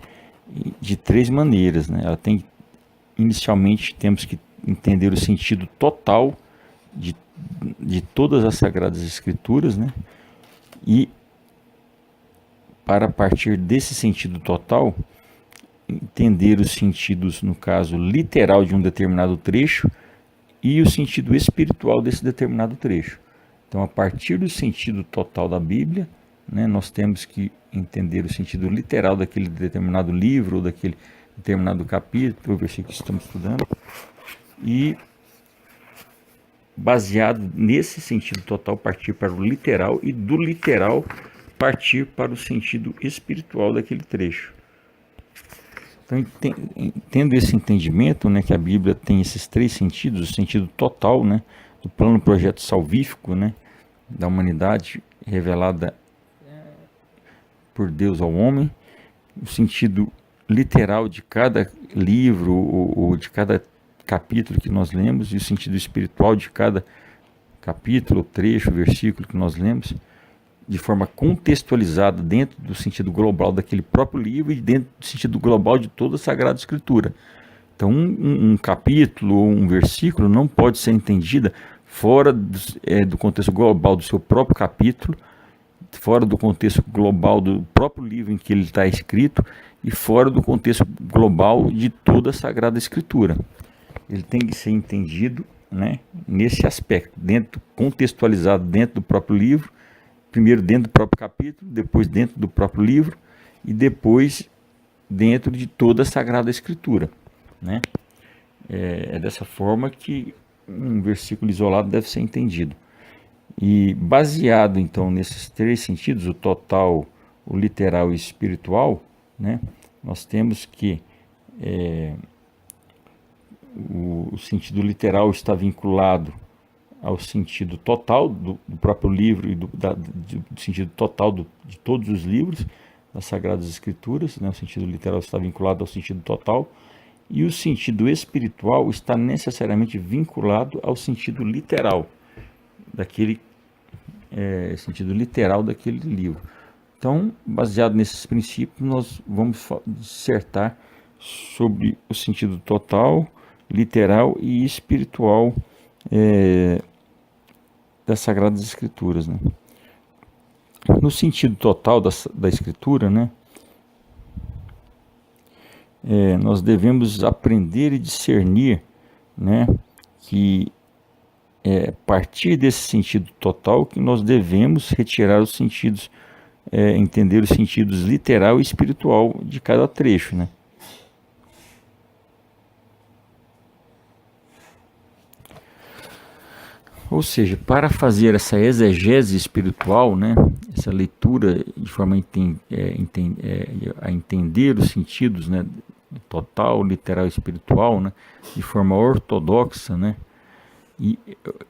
de três maneiras, né? Inicialmente temos que entender o sentido total de todas as Sagradas Escrituras, né? E para partir desse sentido total, entender os sentidos, no caso, literal de um determinado trecho e o sentido espiritual desse determinado trecho. Então, a partir do sentido total da Bíblia, né, nós temos que entender o sentido literal daquele determinado livro, ou daquele determinado capítulo, ou versículo que estamos estudando, e baseado nesse sentido total, partir para o literal, e do literal partir para o sentido espiritual daquele trecho. Então, tendo esse entendimento, né, que a Bíblia tem esses três sentidos, o sentido total, né, do plano projeto salvífico, né, da humanidade revelada por Deus ao homem, o sentido literal de cada livro ou de cada capítulo que nós lemos e o sentido espiritual de cada capítulo, trecho, versículo que nós lemos, de forma contextualizada dentro do sentido global daquele próprio livro e dentro do sentido global de toda a Sagrada Escritura. Então, um capítulo ou um versículo não pode ser entendida fora do contexto global do seu próprio capítulo, fora do contexto global do próprio livro em que ele está escrito e fora do contexto global de toda a Sagrada Escritura. Ele tem que ser entendido, né, nesse aspecto, contextualizado dentro do próprio livro, primeiro dentro do próprio capítulo, depois dentro do próprio livro e depois dentro de toda a Sagrada Escritura, né? É dessa forma que um versículo isolado deve ser entendido. E baseado então nesses três sentidos, o total, o literal e o espiritual, né, nós temos que o sentido literal está vinculado ao sentido total do próprio livro e do sentido total de todos os livros das Sagradas Escrituras, né? O sentido literal está vinculado ao sentido total e o sentido espiritual está necessariamente vinculado ao sentido literal daquele sentido literal daquele livro. Então, baseado nesses princípios, nós vamos dissertar sobre o sentido total, literal e espiritual das Sagradas Escrituras, né? No sentido total da Escritura, né? Nós devemos aprender e discernir, né? Que a partir desse sentido total que nós devemos retirar os sentidos, entender os sentidos literal e espiritual de cada trecho, né? Ou seja, para fazer essa exegese espiritual, né, essa leitura de forma a entender os sentidos, né, total, literal e espiritual, né, de forma ortodoxa, né, e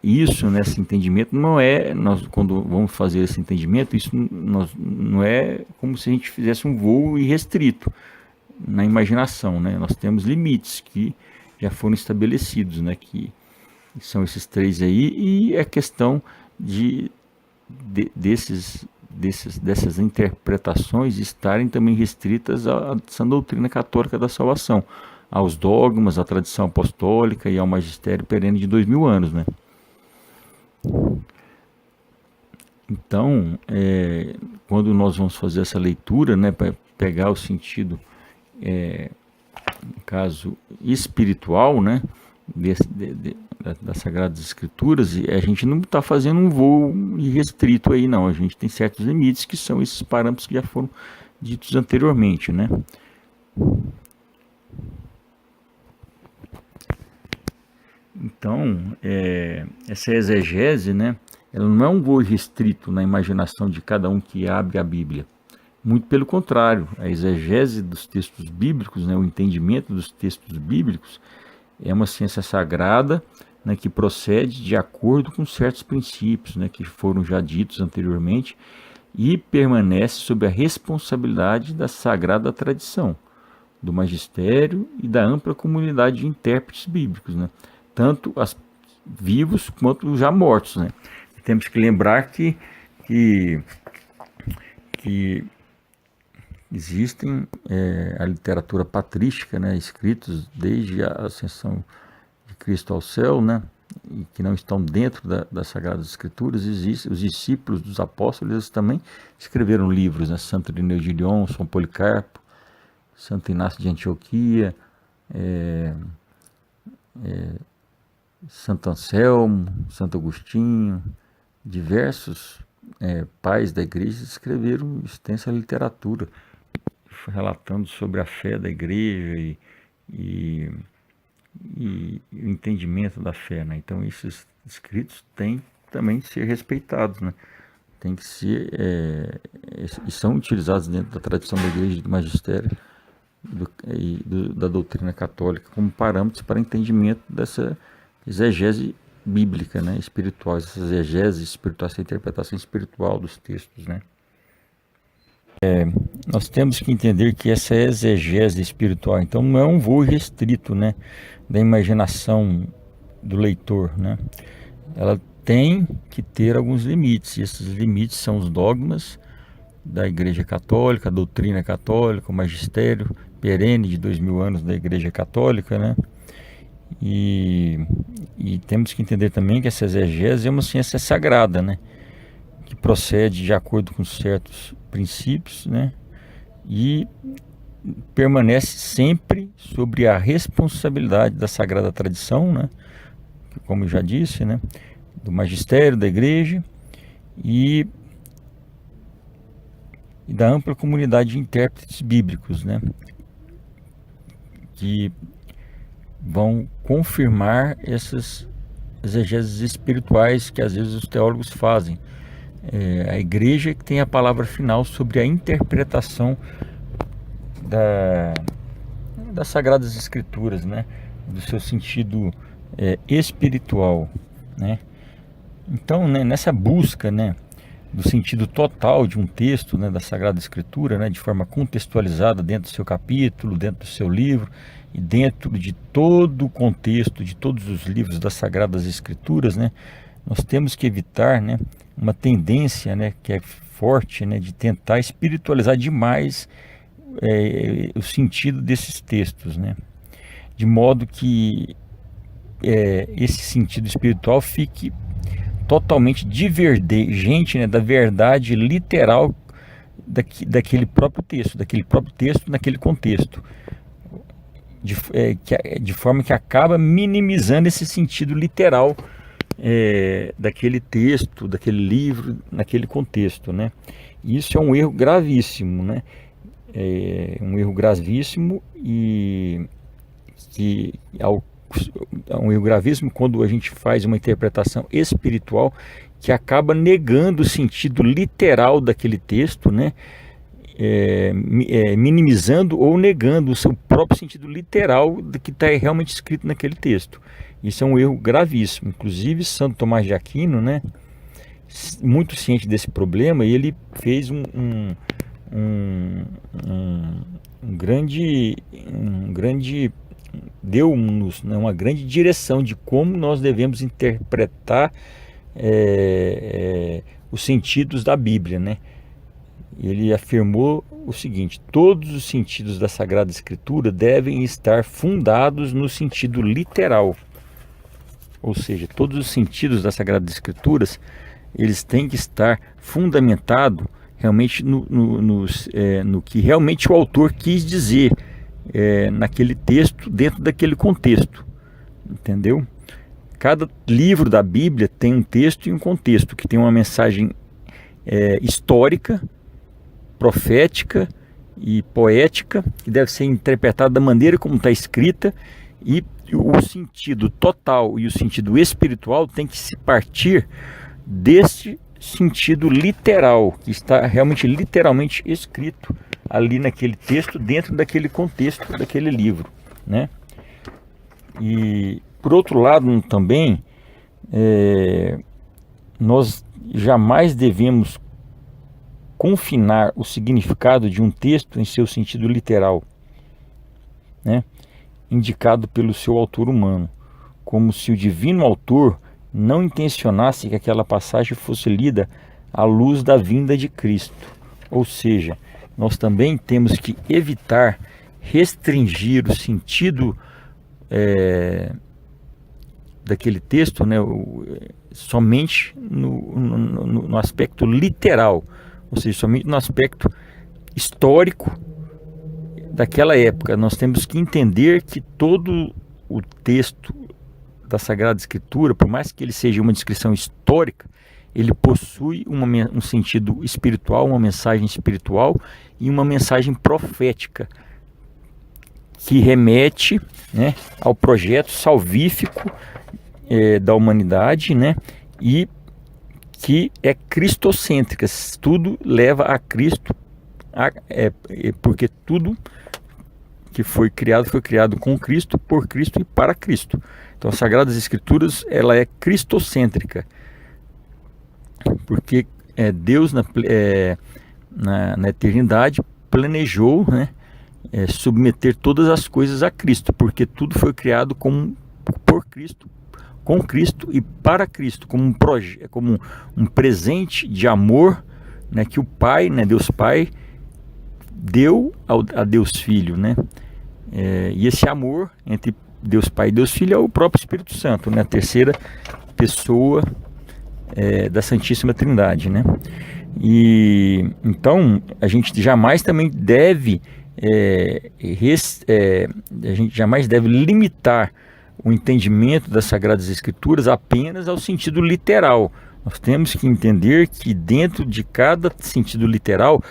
isso, né, esse entendimento não é, nós quando vamos fazer esse entendimento, isso não é como se a gente fizesse um voo irrestrito na imaginação, né, nós temos limites que já foram estabelecidos, né, que são esses três aí, e a questão dessas interpretações estarem também restritas à sã doutrina católica da salvação, aos dogmas, à tradição apostólica e ao magistério perene de 2000 anos, né? Então, quando nós vamos fazer essa leitura, né, para pegar o sentido, no caso espiritual, né, das Sagradas Escrituras, e a gente não está fazendo um voo irrestrito aí, não. A gente tem certos limites que são esses parâmetros que já foram ditos anteriormente, né? Então, essa exegese, né, ela não é um voo restrito na imaginação de cada um que abre a Bíblia. Muito pelo contrário, a exegese dos textos bíblicos, né, o entendimento dos textos bíblicos, é uma ciência sagrada, né, que procede de acordo com certos princípios, né, que foram já ditos anteriormente, e permanece sob a responsabilidade da sagrada tradição, do magistério e da ampla comunidade de intérpretes bíblicos, né, tanto os vivos quanto os já mortos, né. Temos que lembrar que existem a literatura patrística, né, escritos desde a ascensão de Cristo ao céu, né, e que não estão dentro das Sagradas Escrituras. Existem os discípulos dos apóstolos, eles também escreveram livros, né, Santo Irineu de Lyon, São Policarpo, Santo Inácio de Antioquia, Santo Anselmo, Santo Agostinho, diversos pais da igreja escreveram extensa literatura relatando sobre a fé da igreja e o entendimento da fé, né? Então esses escritos têm também que ser respeitados, né? Tem que ser e são utilizados dentro da tradição da igreja e do magistério da doutrina católica como parâmetros para entendimento dessa exegese bíblica, né? Espiritual, essa exegese espiritual, essa interpretação espiritual dos textos, né? Nós temos que entender que essa exegese espiritual, então, não é um voo restrito, né, da imaginação do leitor, né? Ela tem que ter alguns limites, e esses limites são os dogmas da Igreja Católica, a doutrina católica, o magistério perene de 2000 anos da Igreja Católica, né? E temos que entender também que essa exegese é uma ciência sagrada, né, que procede de acordo com certos princípios, né, e permanece sempre sobre a responsabilidade da sagrada tradição, né, que, como eu já disse, né, do magistério da igreja e da ampla comunidade de intérpretes bíblicos, né, que vão confirmar essas exegeses espirituais que às vezes os teólogos fazem. A igreja que tem a palavra final sobre a interpretação das Sagradas Escrituras, né, do seu sentido espiritual, né. Então, né, nessa busca, né, do sentido total de um texto, né, da Sagrada Escritura, né, de forma contextualizada dentro do seu capítulo, dentro do seu livro e dentro de todo o contexto de todos os livros das Sagradas Escrituras, né, nós temos que evitar, né, uma tendência, né, que é forte, né, de tentar espiritualizar demais o sentido desses textos, né, de modo que esse sentido espiritual fique totalmente divergente, né, da verdade literal daquele próprio texto, naquele contexto, de forma que acaba minimizando esse sentido literal daquele texto, daquele livro, naquele contexto, né? Isso é um erro gravíssimo, né? É um erro gravíssimo e que é um erro gravíssimo quando a gente faz uma interpretação espiritual que acaba negando o sentido literal daquele texto, né? Minimizando ou negando o seu próprio sentido literal do que está realmente escrito naquele texto. Isso é um erro gravíssimo. Inclusive Santo Tomás de Aquino, né, muito ciente desse problema, ele fez deu-nos, né, uma grande direção de como nós devemos interpretar os sentidos da Bíblia, né? Ele afirmou o seguinte: todos os sentidos da Sagrada Escritura devem estar fundados no sentido literal. Ou seja, todos os sentidos das Sagradas Escrituras, eles têm que estar fundamentados realmente no que realmente o autor quis dizer naquele texto, dentro daquele contexto. Entendeu? Cada livro da Bíblia tem um texto e um contexto, que tem uma mensagem histórica, profética e poética, que deve ser interpretada da maneira como está escrita, e o sentido total e o sentido espiritual tem que se partir desse sentido literal, que está realmente literalmente escrito ali naquele texto, dentro daquele contexto daquele livro, né? E por outro lado também, nós jamais devemos confinar o significado de um texto em seu sentido literal, né, indicado pelo seu autor humano, como se o divino autor não intencionasse que aquela passagem fosse lida à luz da vinda de Cristo. Ou seja, nós também temos que evitar restringir o sentido daquele texto, né, somente no aspecto literal, ou seja, somente no aspecto histórico daquela época. Nós temos que entender que todo o texto da Sagrada Escritura, por mais que ele seja uma descrição histórica, ele possui um sentido espiritual, uma mensagem espiritual e uma mensagem profética, que remete, né, ao projeto salvífico da humanidade, né, e que é cristocêntrica. Tudo leva a Cristo, porque tudo que foi criado com Cristo, por Cristo e para Cristo. Então, as Sagradas Escrituras, ela é cristocêntrica, porque Deus na eternidade planejou, né, submeter todas as coisas a Cristo, porque tudo foi criado por Cristo, com Cristo e para Cristo, como um presente de amor, né, que o Pai, né, Deus Pai, deu a Deus Filho, né? E esse amor entre Deus Pai e Deus Filho é o próprio Espírito Santo, né, a terceira pessoa da Santíssima Trindade, né? E então a gente jamais também deve limitar o entendimento das Sagradas Escrituras apenas ao sentido literal. Nós temos que entender que dentro de cada sentido literal,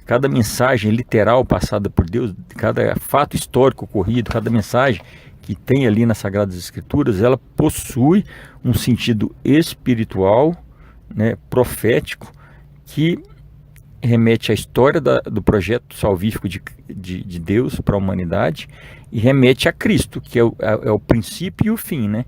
cada mensagem literal passada por Deus, cada fato histórico ocorrido, cada mensagem que tem ali nas Sagradas Escrituras, ela possui um sentido espiritual, né, profético, que remete à história do projeto salvífico de Deus para a humanidade, e remete a Cristo, que é o princípio e o fim, né?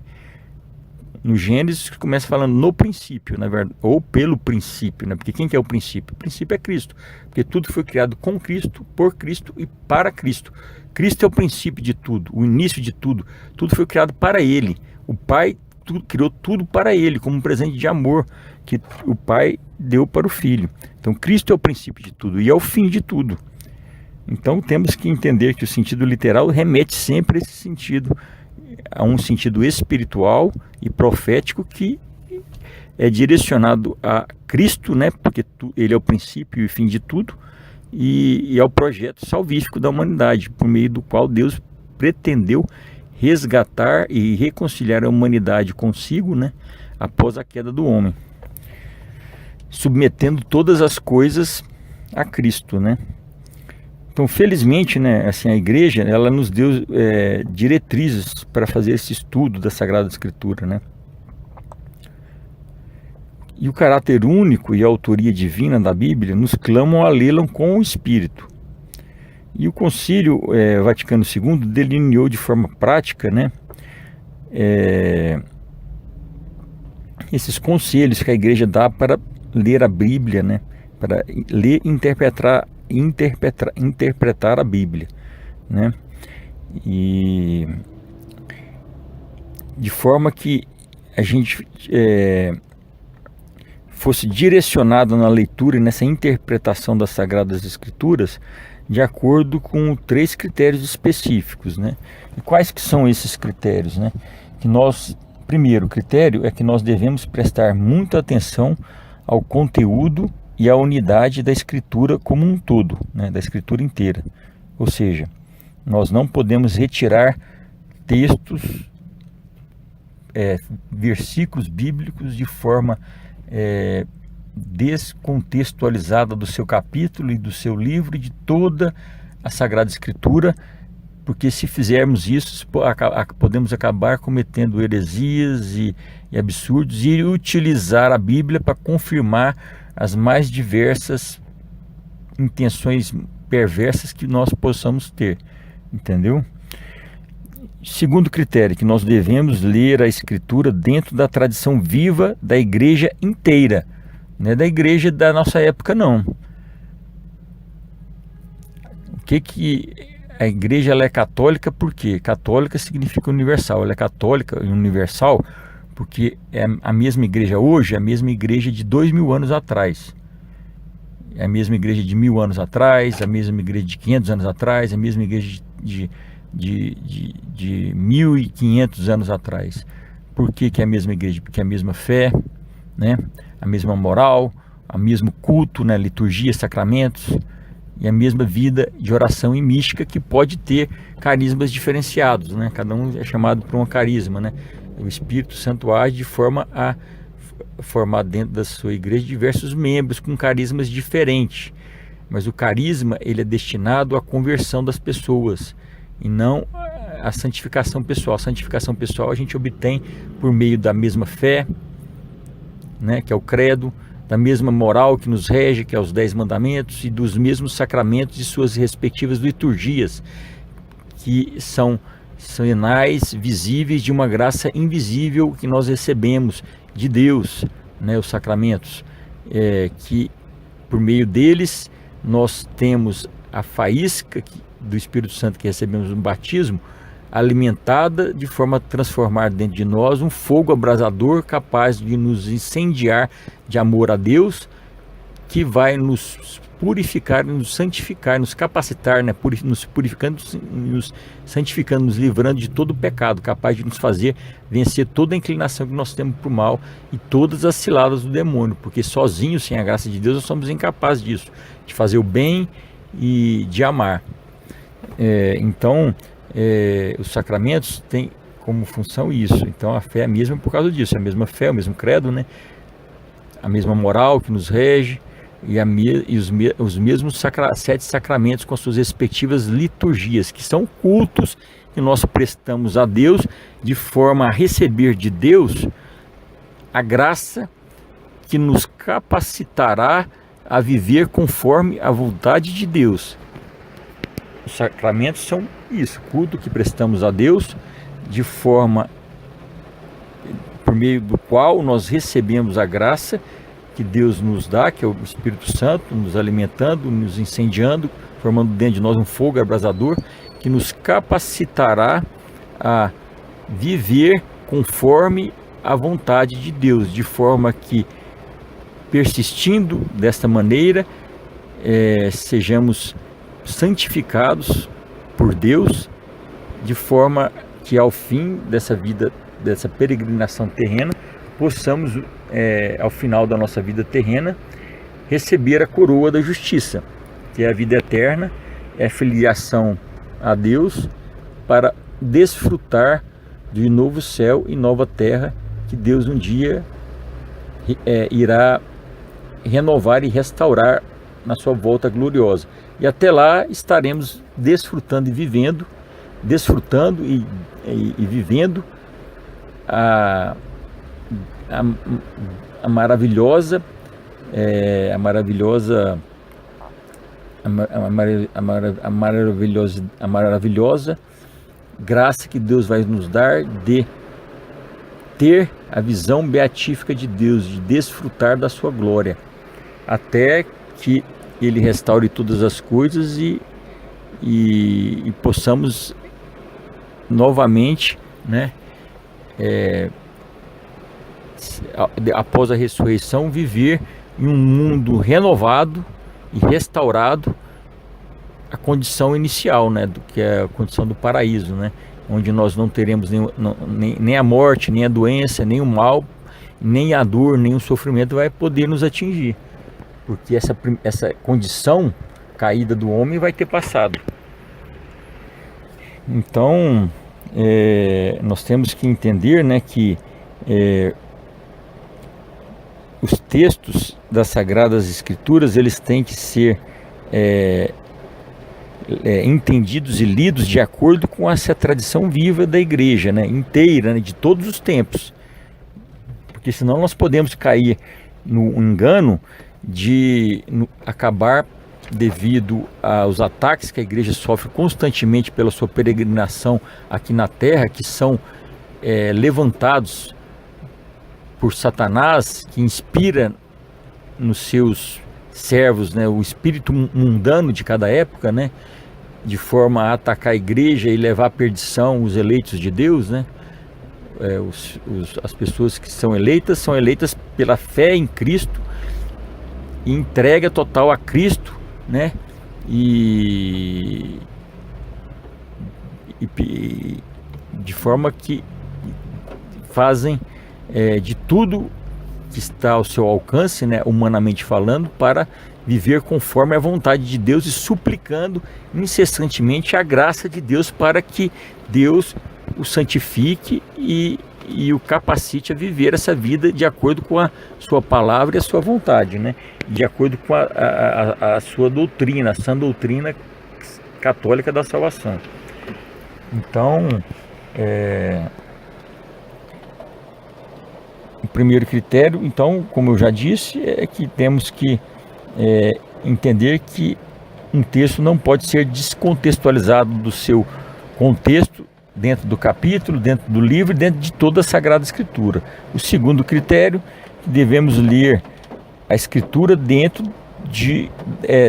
No Gênesis começa falando no princípio, na verdade, ou pelo princípio, né? Porque quem que é o princípio? O princípio é Cristo, porque tudo foi criado com Cristo, por Cristo e para Cristo. Cristo é o princípio de tudo, o início de tudo. Tudo foi criado para Ele. O Pai criou tudo para Ele, como um presente de amor que o Pai deu para o Filho. Então Cristo é o princípio de tudo e é o fim de tudo. Então temos que entender que o sentido literal remete sempre a esse sentido, a um sentido espiritual e profético que é direcionado a Cristo, né? Porque ele é o princípio e o fim de tudo, e ao projeto salvífico da humanidade, por meio do qual Deus pretendeu resgatar e reconciliar a humanidade consigo, né? Após a queda do homem, submetendo todas as coisas a Cristo, né? Então, felizmente, né, assim, a igreja, ela nos deu diretrizes para fazer esse estudo da Sagrada Escritura, né? E o caráter único e a autoria divina da Bíblia nos clamam a lê-la com o Espírito. E o Concílio Vaticano II delineou de forma prática, né, esses conselhos que a igreja dá para ler a Bíblia, né, para ler e interpretar a Bíblia, né, e de forma que a gente fosse direcionado na leitura e nessa interpretação das Sagradas Escrituras de acordo com 3 critérios específicos, né? E quais que são esses critérios, né? Que primeiro critério é que nós devemos prestar muita atenção ao conteúdo e à unidade da Escritura como um todo, né? Da Escritura inteira. Ou seja, nós não podemos retirar textos, versículos bíblicos de forma descontextualizada do seu capítulo e do seu livro e de toda a Sagrada Escritura, porque se fizermos isso podemos acabar cometendo heresias e absurdos e utilizar a Bíblia para confirmar as mais diversas intenções perversas que nós possamos ter, entendeu? Segundo critério, que nós devemos ler a Escritura dentro da tradição viva da igreja inteira, não é da igreja da nossa época, não. O que a igreja ela é católica? Por quê? Católica significa universal. Ela é católica e universal porque é a mesma igreja hoje, é a mesma igreja de 2000 anos atrás. É a mesma igreja de 1000 anos atrás, a mesma igreja de 500 anos atrás, a mesma igreja de 1500 anos atrás. Por que é a mesma igreja? Porque é a mesma fé, né? A mesma moral, o mesmo culto, né? Liturgia, sacramentos, e a mesma vida de oração e mística, que pode ter carismas diferenciados, né? Cada um é chamado por um carisma, né? O Espírito Santo age de forma a formar dentro da sua igreja diversos membros com carismas diferentes, mas o carisma ele é destinado à conversão das pessoas e não à santificação pessoal. A santificação pessoal a gente obtém por meio da mesma fé, né, que é o credo, da mesma moral que nos rege, que é os 10 mandamentos, e dos mesmos sacramentos e suas respectivas liturgias, que são sinais visíveis de uma graça invisível que nós recebemos de Deus, né, os sacramentos, que por meio deles nós temos a faísca do Espírito Santo que recebemos no batismo, alimentada de forma a transformar dentro de nós um fogo abrasador capaz de nos incendiar de amor a Deus, que vai nos purificar, nos santificar, nos capacitar, né? Nos purificando, nos santificando, nos livrando de todo o pecado, capaz de nos fazer vencer toda a inclinação que nós temos para o mal e todas as ciladas do demônio, porque sozinhos, sem a graça de Deus, nós somos incapazes disso, de fazer o bem e de amar. Então, os sacramentos têm como função isso. Então a fé é a mesma por causa disso, é a mesma fé, o mesmo credo, né? A mesma moral que nos rege e os mesmos 7 sacramentos com as suas respectivas liturgias, que são cultos que nós prestamos a Deus de forma a receber de Deus a graça que nos capacitará a viver conforme a vontade de Deus. Os sacramentos são isso, culto que prestamos a Deus de forma por meio do qual nós recebemos a graça que Deus nos dá, que é o Espírito Santo, nos alimentando, nos incendiando, formando dentro de nós um fogo abrasador, que nos capacitará a viver conforme a vontade de Deus, de forma que, persistindo desta maneira, sejamos santificados por Deus, de forma que ao fim dessa vida, dessa peregrinação terrena, possamos, ao final da nossa vida terrena, receber a coroa da justiça, que é a vida eterna, é a filiação a Deus, para desfrutar de novo céu e nova terra que Deus um dia irá renovar e restaurar na sua volta gloriosa. E até lá estaremos desfrutando e vivendo, vivendo a maravilhosa graça que Deus vai nos dar de ter a visão beatífica de Deus, de desfrutar da sua glória, até que Ele restaure todas as coisas e possamos novamente, né, após a ressurreição, viver em um mundo renovado e restaurado, a condição inicial, né, do que é a condição do paraíso, né, onde nós não teremos nem a morte, nem a doença, nem o mal, nem a dor, nem o sofrimento vai poder nos atingir, porque essa condição caída do homem vai ter passado. Então, nós temos que entender, né, que os textos das Sagradas Escrituras, eles têm que ser entendidos e lidos de acordo com essa tradição viva da igreja, né, inteira, né, de todos os tempos, porque senão nós podemos cair no engano de acabar, devido aos ataques que a igreja sofre constantemente pela sua peregrinação aqui na terra, que são levantados por Satanás, que inspira nos seus servos, né, o espírito mundano de cada época, né, de forma a atacar a igreja e levar à perdição os eleitos de Deus, né. As pessoas que são eleitas pela fé em Cristo e entrega total a Cristo, né, e de forma que fazem de tudo que está ao seu alcance, né, humanamente falando, para viver conforme a vontade de Deus e suplicando incessantemente a graça de Deus para que Deus o santifique e o capacite a viver essa vida de acordo com a sua palavra e a sua vontade, né? De acordo com a sua doutrina, a sã doutrina católica da salvação. Então, o primeiro critério, então, como eu já disse, é que temos que entender que um texto não pode ser descontextualizado do seu contexto, dentro do capítulo, dentro do livro, dentro de toda a Sagrada Escritura. O segundo critério, que devemos ler a Escritura dentro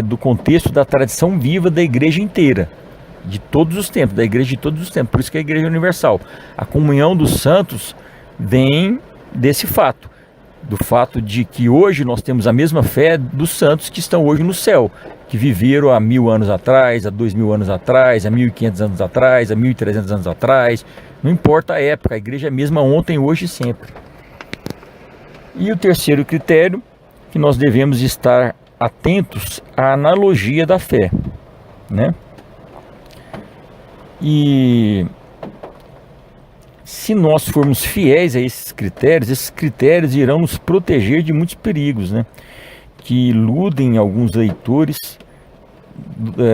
do contexto da tradição viva da igreja inteira, de todos os tempos, da igreja de todos os tempos, por isso que é a igreja universal. A comunhão dos santos vem desse fato, do fato de que hoje nós temos a mesma fé dos santos que estão hoje no céu, que viveram há 1000 anos atrás, há 2000 anos atrás, há 1500 anos atrás, há 1300 anos atrás, não importa a época, a igreja é a mesma ontem, hoje e sempre. E o terceiro critério, que nós devemos estar atentos à analogia da fé, né? E se nós formos fiéis a esses critérios irão nos proteger de muitos perigos, né, que iludem alguns leitores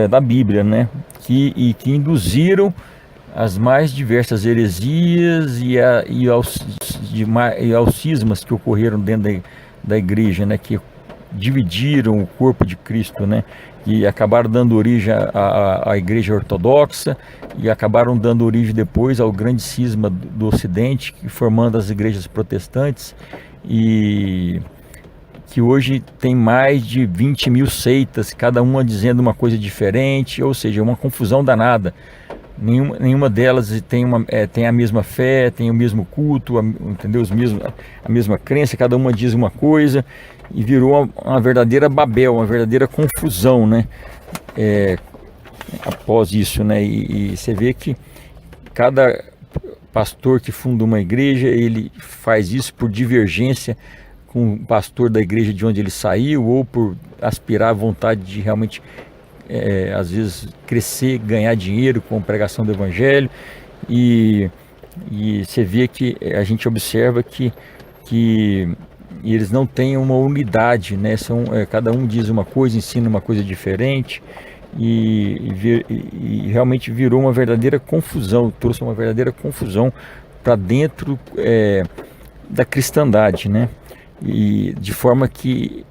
da Bíblia, né, que induziram as mais diversas heresias e aos cismas que ocorreram dentro da igreja, né, que dividiram o corpo de Cristo, né, e acabaram dando origem à igreja ortodoxa e acabaram dando origem depois ao grande cisma do Ocidente, formando as igrejas protestantes, e que hoje tem mais de 20 mil seitas, cada uma dizendo uma coisa diferente, ou seja, uma confusão danada. Nenhuma delas tem a mesma fé, tem o mesmo culto, entendeu? A mesma crença, cada uma diz uma coisa, e virou uma verdadeira Babel, uma verdadeira confusão, né? Após isso, né? E você vê que cada pastor que funda uma igreja, ele faz isso por divergência com o pastor da igreja de onde ele saiu, ou por aspirar à vontade de realmente, às vezes, crescer, ganhar dinheiro com a pregação do evangelho. E você vê que a gente observa que eles não têm uma unidade, né? Cada um diz uma coisa, ensina uma coisa diferente, e realmente virou uma verdadeira confusão, trouxe uma verdadeira confusão para dentro da cristandade, né? E de forma que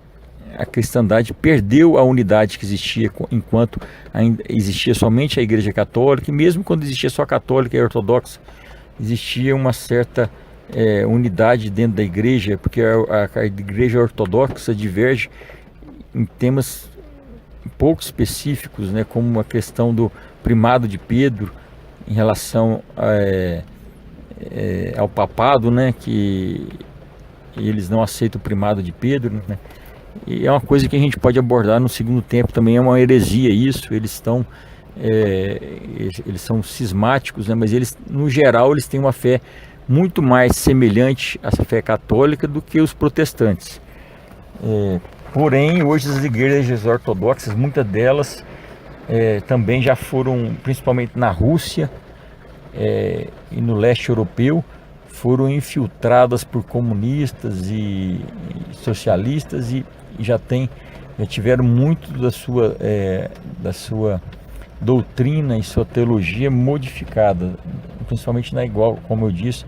a cristandade perdeu a unidade que existia enquanto ainda existia somente a Igreja Católica, e mesmo quando existia só a católica e a ortodoxa, existia uma certa unidade dentro da igreja, porque a igreja ortodoxa diverge em temas pouco específicos, né, como a questão do primado de Pedro em relação ao papado, né, que eles não aceitam o primado de Pedro, né, e é uma coisa que a gente pode abordar no segundo tempo. Também é uma heresia isso. Eles são cismáticos, né, mas eles, no geral, eles têm uma fé muito mais semelhante à fé católica do que os protestantes. Porém, hoje as igrejas ortodoxas, muitas delas também já foram, principalmente na Rússia e no leste europeu, foram infiltradas por comunistas e socialistas, e já tiveram muito da sua doutrina e sua teologia modificada, principalmente como eu disse,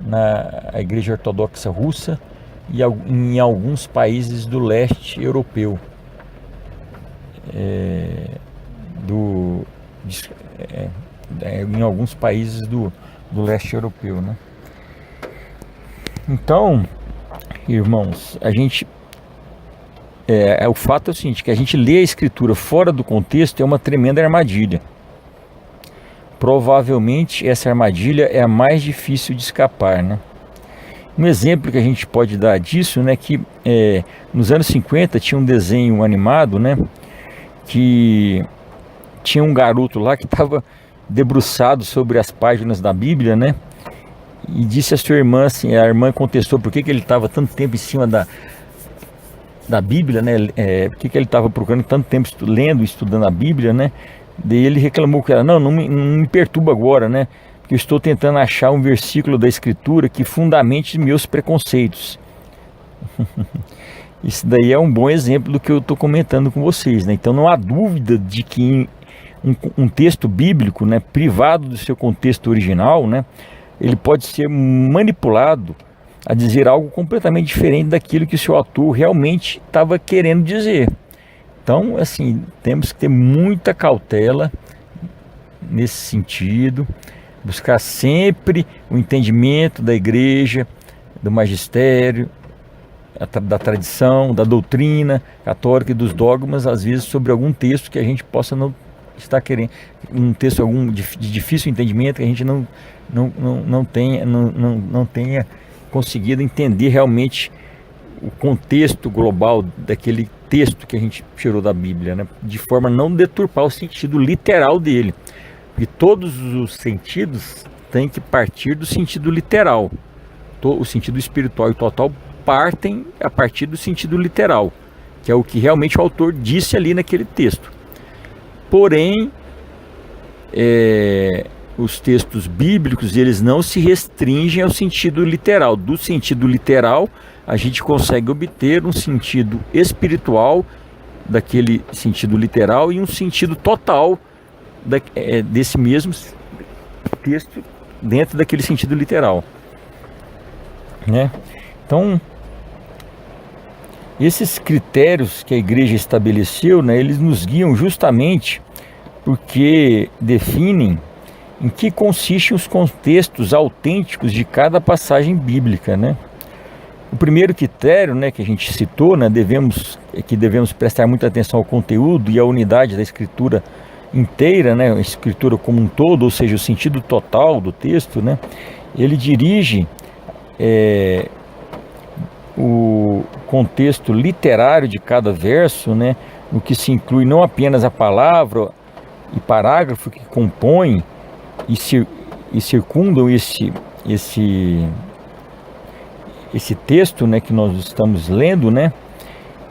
na igreja ortodoxa russa e em alguns países do leste europeu, em alguns países do leste europeu, né? Então, irmãos, o fato é o seguinte, que a gente lê a escritura fora do contexto é uma tremenda armadilha. Provavelmente essa armadilha é a mais difícil de escapar, né? Um exemplo que a gente pode dar disso, né, que nos anos 50 tinha um desenho animado, né, que tinha um garoto lá que estava debruçado sobre as páginas da Bíblia, né, e disse à sua irmã, assim, a irmã contestou por que ele estava tanto tempo em cima da Bíblia, né? Por que ele estava procurando tanto tempo lendo, estudando a Bíblia, né? Daí ele reclamou que ela, não me perturba agora, né? Porque eu estou tentando achar um versículo da Escritura que fundamente meus preconceitos. Isso daí é um bom exemplo do que eu estou comentando com vocês, né? Então não há dúvida de que um texto bíblico, né, privado do seu contexto original, né, ele pode ser manipulado a dizer algo completamente diferente daquilo que o seu autor realmente estava querendo dizer. Então, assim, temos que ter muita cautela nesse sentido, buscar sempre o entendimento da igreja, do magistério, da tradição, da doutrina católica e dos dogmas, às vezes sobre algum texto que a gente possa não estar querendo, um texto de difícil entendimento, que a gente não tenha conseguido entender realmente o contexto global daquele texto que a gente tirou da Bíblia, né? De forma a não deturpar o sentido literal dele, porque todos os sentidos têm que partir do sentido literal. O sentido espiritual e total partem a partir do sentido literal, que é o que realmente o autor disse ali naquele texto. Porém, os textos bíblicos, eles não se restringem ao sentido literal. Do sentido literal, a gente consegue obter um sentido espiritual daquele sentido literal e um sentido total desse mesmo texto dentro daquele sentido literal, né? Então, esses critérios que a igreja estabeleceu, né, eles nos guiam justamente porque definem em que consistem os contextos autênticos de cada passagem bíblica, né? O primeiro critério, né, que a gente citou, né, que devemos prestar muita atenção ao conteúdo e à unidade da escritura inteira, né, a escritura como um todo, ou seja, o sentido total do texto, né? Ele dirige o contexto literário de cada verso, né, no que se inclui não apenas a palavra e parágrafo que compõem e circundam esse texto, né, que nós estamos lendo, né,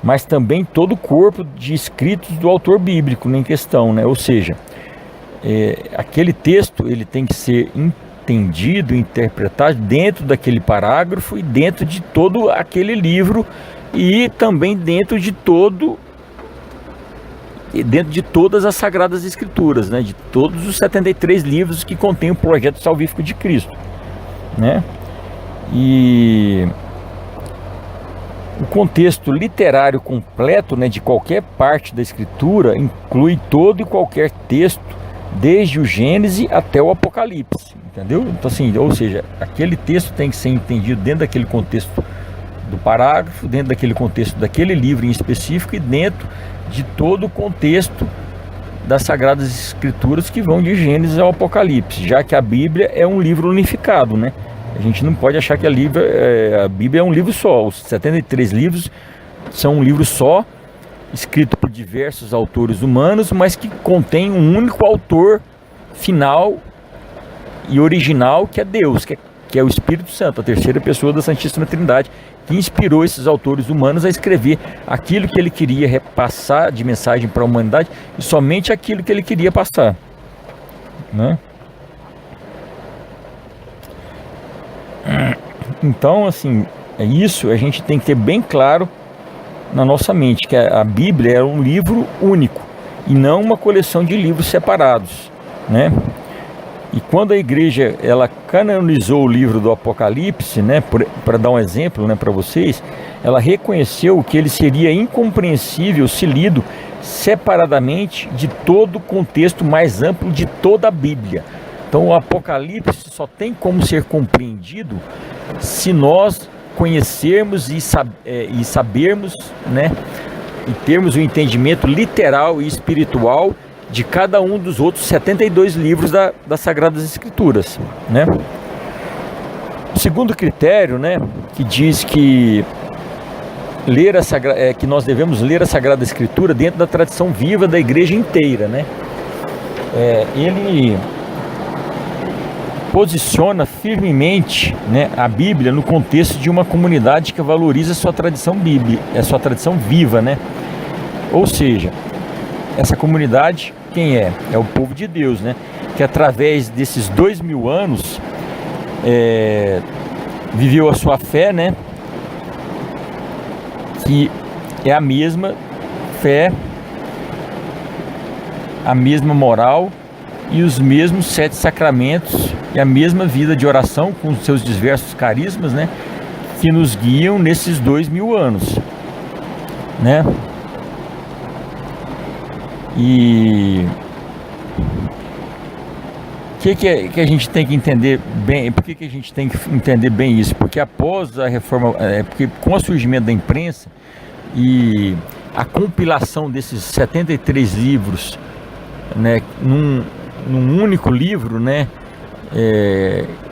mas também todo o corpo de escritos do autor bíblico, né, em questão, né, ou seja, aquele texto ele tem que ser entendido, interpretado dentro daquele parágrafo e dentro de todo aquele livro e também dentro de todas as Sagradas Escrituras, né, de todos os 73 livros que contém o projeto salvífico de Cristo, né? E o contexto literário completo, né, de qualquer parte da Escritura inclui todo e qualquer texto, desde o Gênesis até o Apocalipse, entendeu? Então, assim, ou seja, aquele texto tem que ser entendido dentro daquele contexto do parágrafo, dentro daquele contexto daquele livro em específico e dentro de todo o contexto das Sagradas Escrituras que vão de Gênesis ao Apocalipse, já que a Bíblia é um livro unificado, né? A gente não pode achar que a Bíblia é um livro só. Os 73 livros são um livro só, escrito por diversos autores humanos, mas que contém um único autor final e original, que é Deus, que é o Espírito Santo, a terceira pessoa da Santíssima Trindade, que inspirou esses autores humanos a escrever aquilo que ele queria repassar de mensagem para a humanidade e somente aquilo que ele queria passar, né? Então, assim, isso a gente tem que ter bem claro na nossa mente, que a Bíblia é um livro único e não uma coleção de livros separados, né? E quando a igreja ela canonizou o livro do Apocalipse, né, para dar um exemplo, né, para vocês, ela reconheceu que ele seria incompreensível se lido separadamente de todo o contexto mais amplo de toda a Bíblia. Então o Apocalipse só tem como ser compreendido se nós conhecermos e sabermos, né, e termos o entendimento literal e espiritual de cada um dos outros 72 livros das Sagradas Escrituras, né? O segundo critério, né, que diz que que nós devemos ler a Sagrada Escritura dentro da tradição viva da igreja inteira, né? Ele posiciona firmemente, né, a Bíblia no contexto de uma comunidade que valoriza sua tradição bíblica, sua tradição viva, né? Ou seja, essa comunidade, quem é? É o povo de Deus, né? Que através desses 2000 anos viveu a sua fé, né? Que é a mesma fé, a mesma moral e os mesmos 7 sacramentos e a mesma vida de oração com os seus diversos carismas, né, que nos guiam nesses 2000 anos, né? E que a gente tem que entender bem? Por que a gente tem que entender bem isso? Porque após a reforma, porque com o surgimento da imprensa e a compilação desses 73 livros, né, num único livro, né,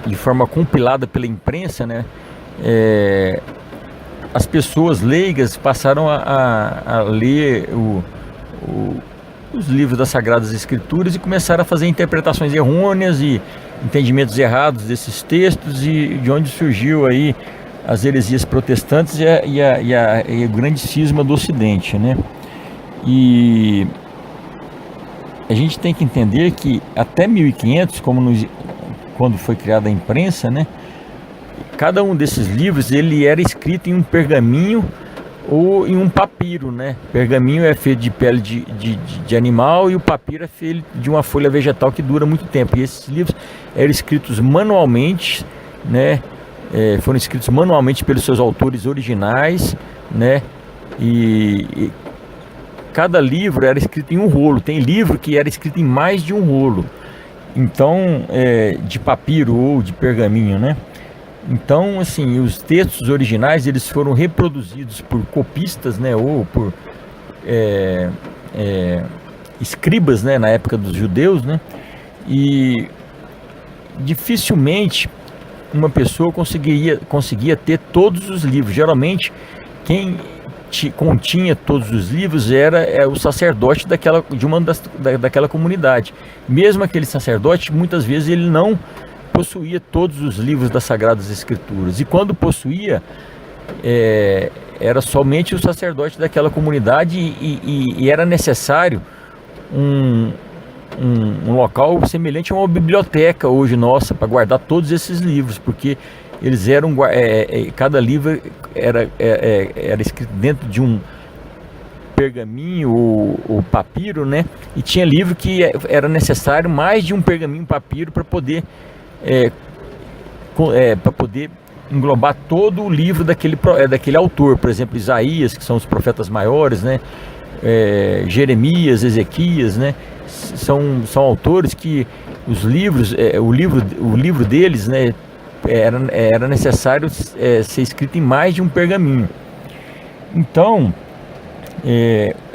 de forma compilada pela imprensa, né, as pessoas leigas passaram a ler os livros das Sagradas Escrituras e começaram a fazer interpretações errôneas e entendimentos errados desses textos, e de onde surgiu aí as heresias protestantes e o grande cisma do Ocidente, né? E a gente tem que entender que até 1500, quando foi criada a imprensa, né, cada um desses livros ele era escrito em um pergaminho ou em um papiro, né? Pergaminho é feito de pele de animal e o papiro é feito de uma folha vegetal que dura muito tempo. E esses livros eram escritos manualmente, né? Foram escritos manualmente pelos seus autores originais, né? E cada livro era escrito em um rolo. Tem livro que era escrito em mais de um rolo. Então, de papiro ou de pergaminho, né? Então, assim, os textos originais eles foram reproduzidos por copistas, né, ou por escribas, né, na época dos judeus, né, e dificilmente uma pessoa conseguia ter todos os livros. Geralmente, quem continha todos os livros era o sacerdote daquela comunidade. Mesmo aquele sacerdote, muitas vezes ele não possuía todos os livros das Sagradas Escrituras, e quando possuía, era somente o sacerdote daquela comunidade, e era necessário um local semelhante a uma biblioteca hoje nossa, para guardar todos esses livros, porque eles eram, cada livro era escrito dentro de um pergaminho ou papiro, né? E tinha livro que era necessário mais de um pergaminho papiro para poder englobar todo o livro daquele autor. Por exemplo, Isaías, que são os profetas maiores, né? Jeremias, Ezequias, né? São autores que os livros, o livro deles, né? Era necessário ser escrito em mais de um pergaminho. Então,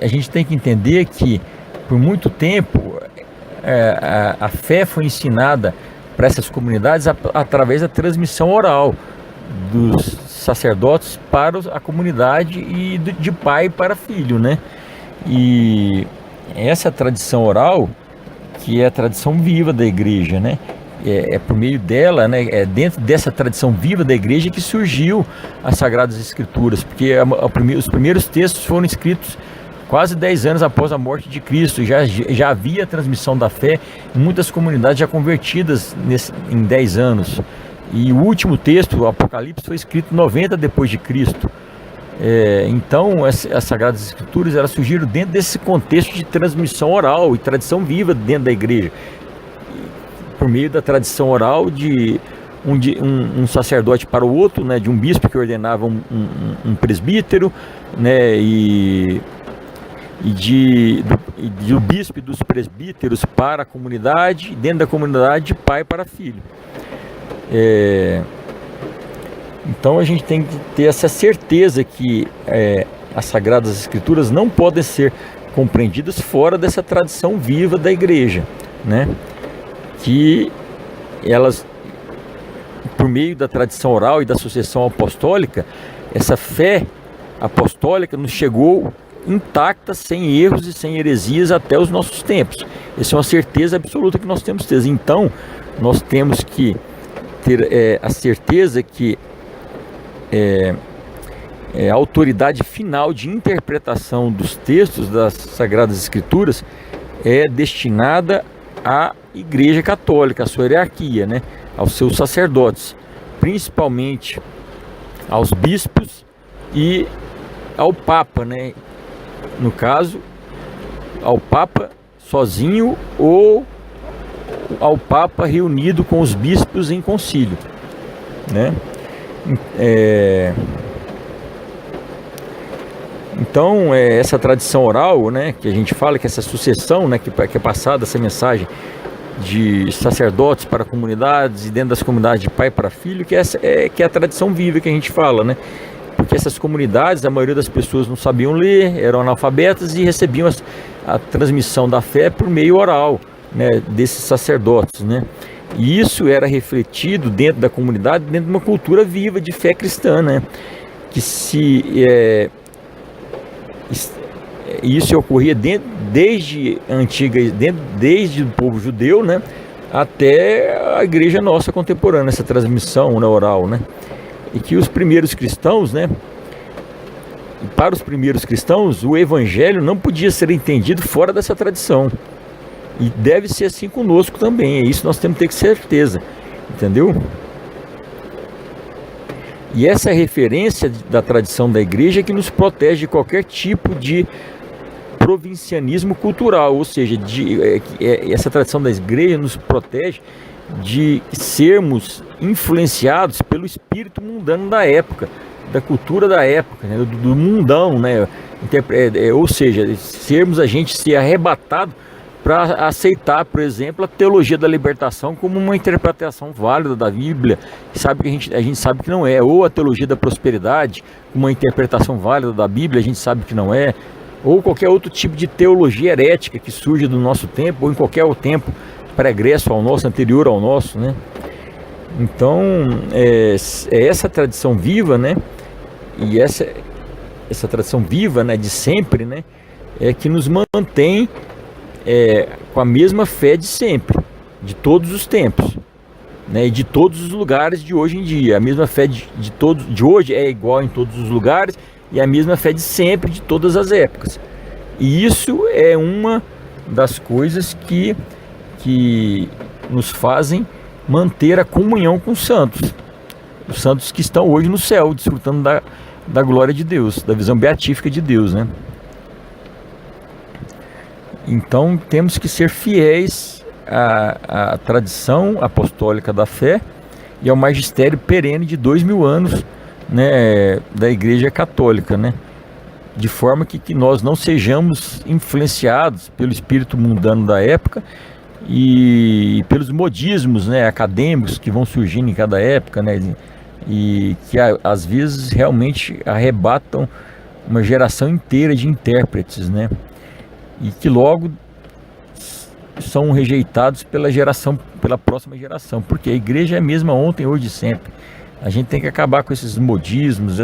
a gente tem que entender que por muito tempo a fé foi ensinada para essas comunidades através da transmissão oral dos sacerdotes para a comunidade e de pai para filho, né? E essa tradição oral, que é a tradição viva da igreja, né? Por meio dela, né? Dentro dessa tradição viva da igreja que surgiu as Sagradas Escrituras, porque os primeiros textos foram escritos quase 10 anos após a morte de Cristo. Já havia a transmissão da fé em muitas comunidades já convertidas em 10 anos. E o último texto, o Apocalipse, foi escrito 90 depois de Cristo. Então as Sagradas Escrituras, elas surgiram dentro desse contexto de transmissão oral e tradição viva dentro da igreja, por meio da tradição oral de um sacerdote para o outro, né, de um bispo que ordenava um presbítero, né, e do bispo e dos presbíteros para a comunidade, dentro da comunidade de pai para filho. Então a gente tem que ter essa certeza que as Sagradas Escrituras não podem ser compreendidas fora dessa tradição viva da igreja, né? Que elas, por meio da tradição oral e da sucessão apostólica, essa fé apostólica nos chegou intacta, sem erros e sem heresias até os nossos tempos. Essa é uma certeza absoluta que nós temos que ter. Então, nós temos que ter a certeza que a autoridade final de interpretação dos textos das Sagradas Escrituras é destinada à Igreja Católica, à sua hierarquia, né? Aos seus sacerdotes, principalmente aos bispos e ao Papa, né? No caso, ao Papa sozinho ou ao Papa reunido com os bispos em concílio, né? Então, essa tradição oral, né, que a gente fala, que essa sucessão, né, que é passada, essa mensagem de sacerdotes para comunidades e dentro das comunidades de pai para filho, que é a tradição viva que a gente fala, né? Porque essas comunidades, a maioria das pessoas não sabiam ler, eram analfabetas e recebiam a transmissão da fé por meio oral, né, desses sacerdotes, né? E isso era refletido dentro da comunidade, dentro de uma cultura viva de fé cristã, né? Que isso ocorria desde o povo judeu, né, até a igreja nossa contemporânea, essa transmissão, né, oral, né? E que os primeiros cristãos, né, para os primeiros cristãos, o evangelho não podia ser entendido fora dessa tradição. E deve ser assim conosco também. É isso, nós temos que ter certeza, entendeu? E essa referência da tradição da igreja é que nos protege de qualquer tipo de provincianismo cultural, ou seja, essa tradição da igreja nos protege de sermos influenciados pelo espírito mundano da época, da cultura da época, né, do mundão, né? Ou seja, ser arrebatado para aceitar, por exemplo, a teologia da libertação como uma interpretação válida da Bíblia, a gente sabe que não é, ou a teologia da prosperidade, uma interpretação válida da Bíblia, a gente sabe que não é, ou qualquer outro tipo de teologia herética que surge do nosso tempo, ou em qualquer outro tempo pregresso ao nosso, anterior ao nosso, né? Então, é essa tradição viva, né? E essa tradição viva, né, de sempre, né, é que nos mantém com a mesma fé de sempre, de todos os tempos, né, de todos os lugares de hoje em dia. A mesma fé de hoje é igual em todos os lugares, e a mesma fé de sempre, de todas as épocas. E isso é uma das coisas que nos fazem manter a comunhão com os santos que estão hoje no céu, desfrutando da glória de Deus, da visão beatífica de Deus, né? Então temos que ser fiéis à tradição apostólica da fé e ao magistério perene de 2000 anos, né, da Igreja Católica, né? De forma que nós não sejamos influenciados pelo espírito mundano da época e pelos modismos, né, acadêmicos que vão surgindo em cada época, né, e que às vezes realmente arrebatam uma geração inteira de intérpretes, né, e que logo são rejeitados pela próxima geração, porque a igreja é a mesma ontem, hoje e sempre. A gente tem que acabar com esses modismos,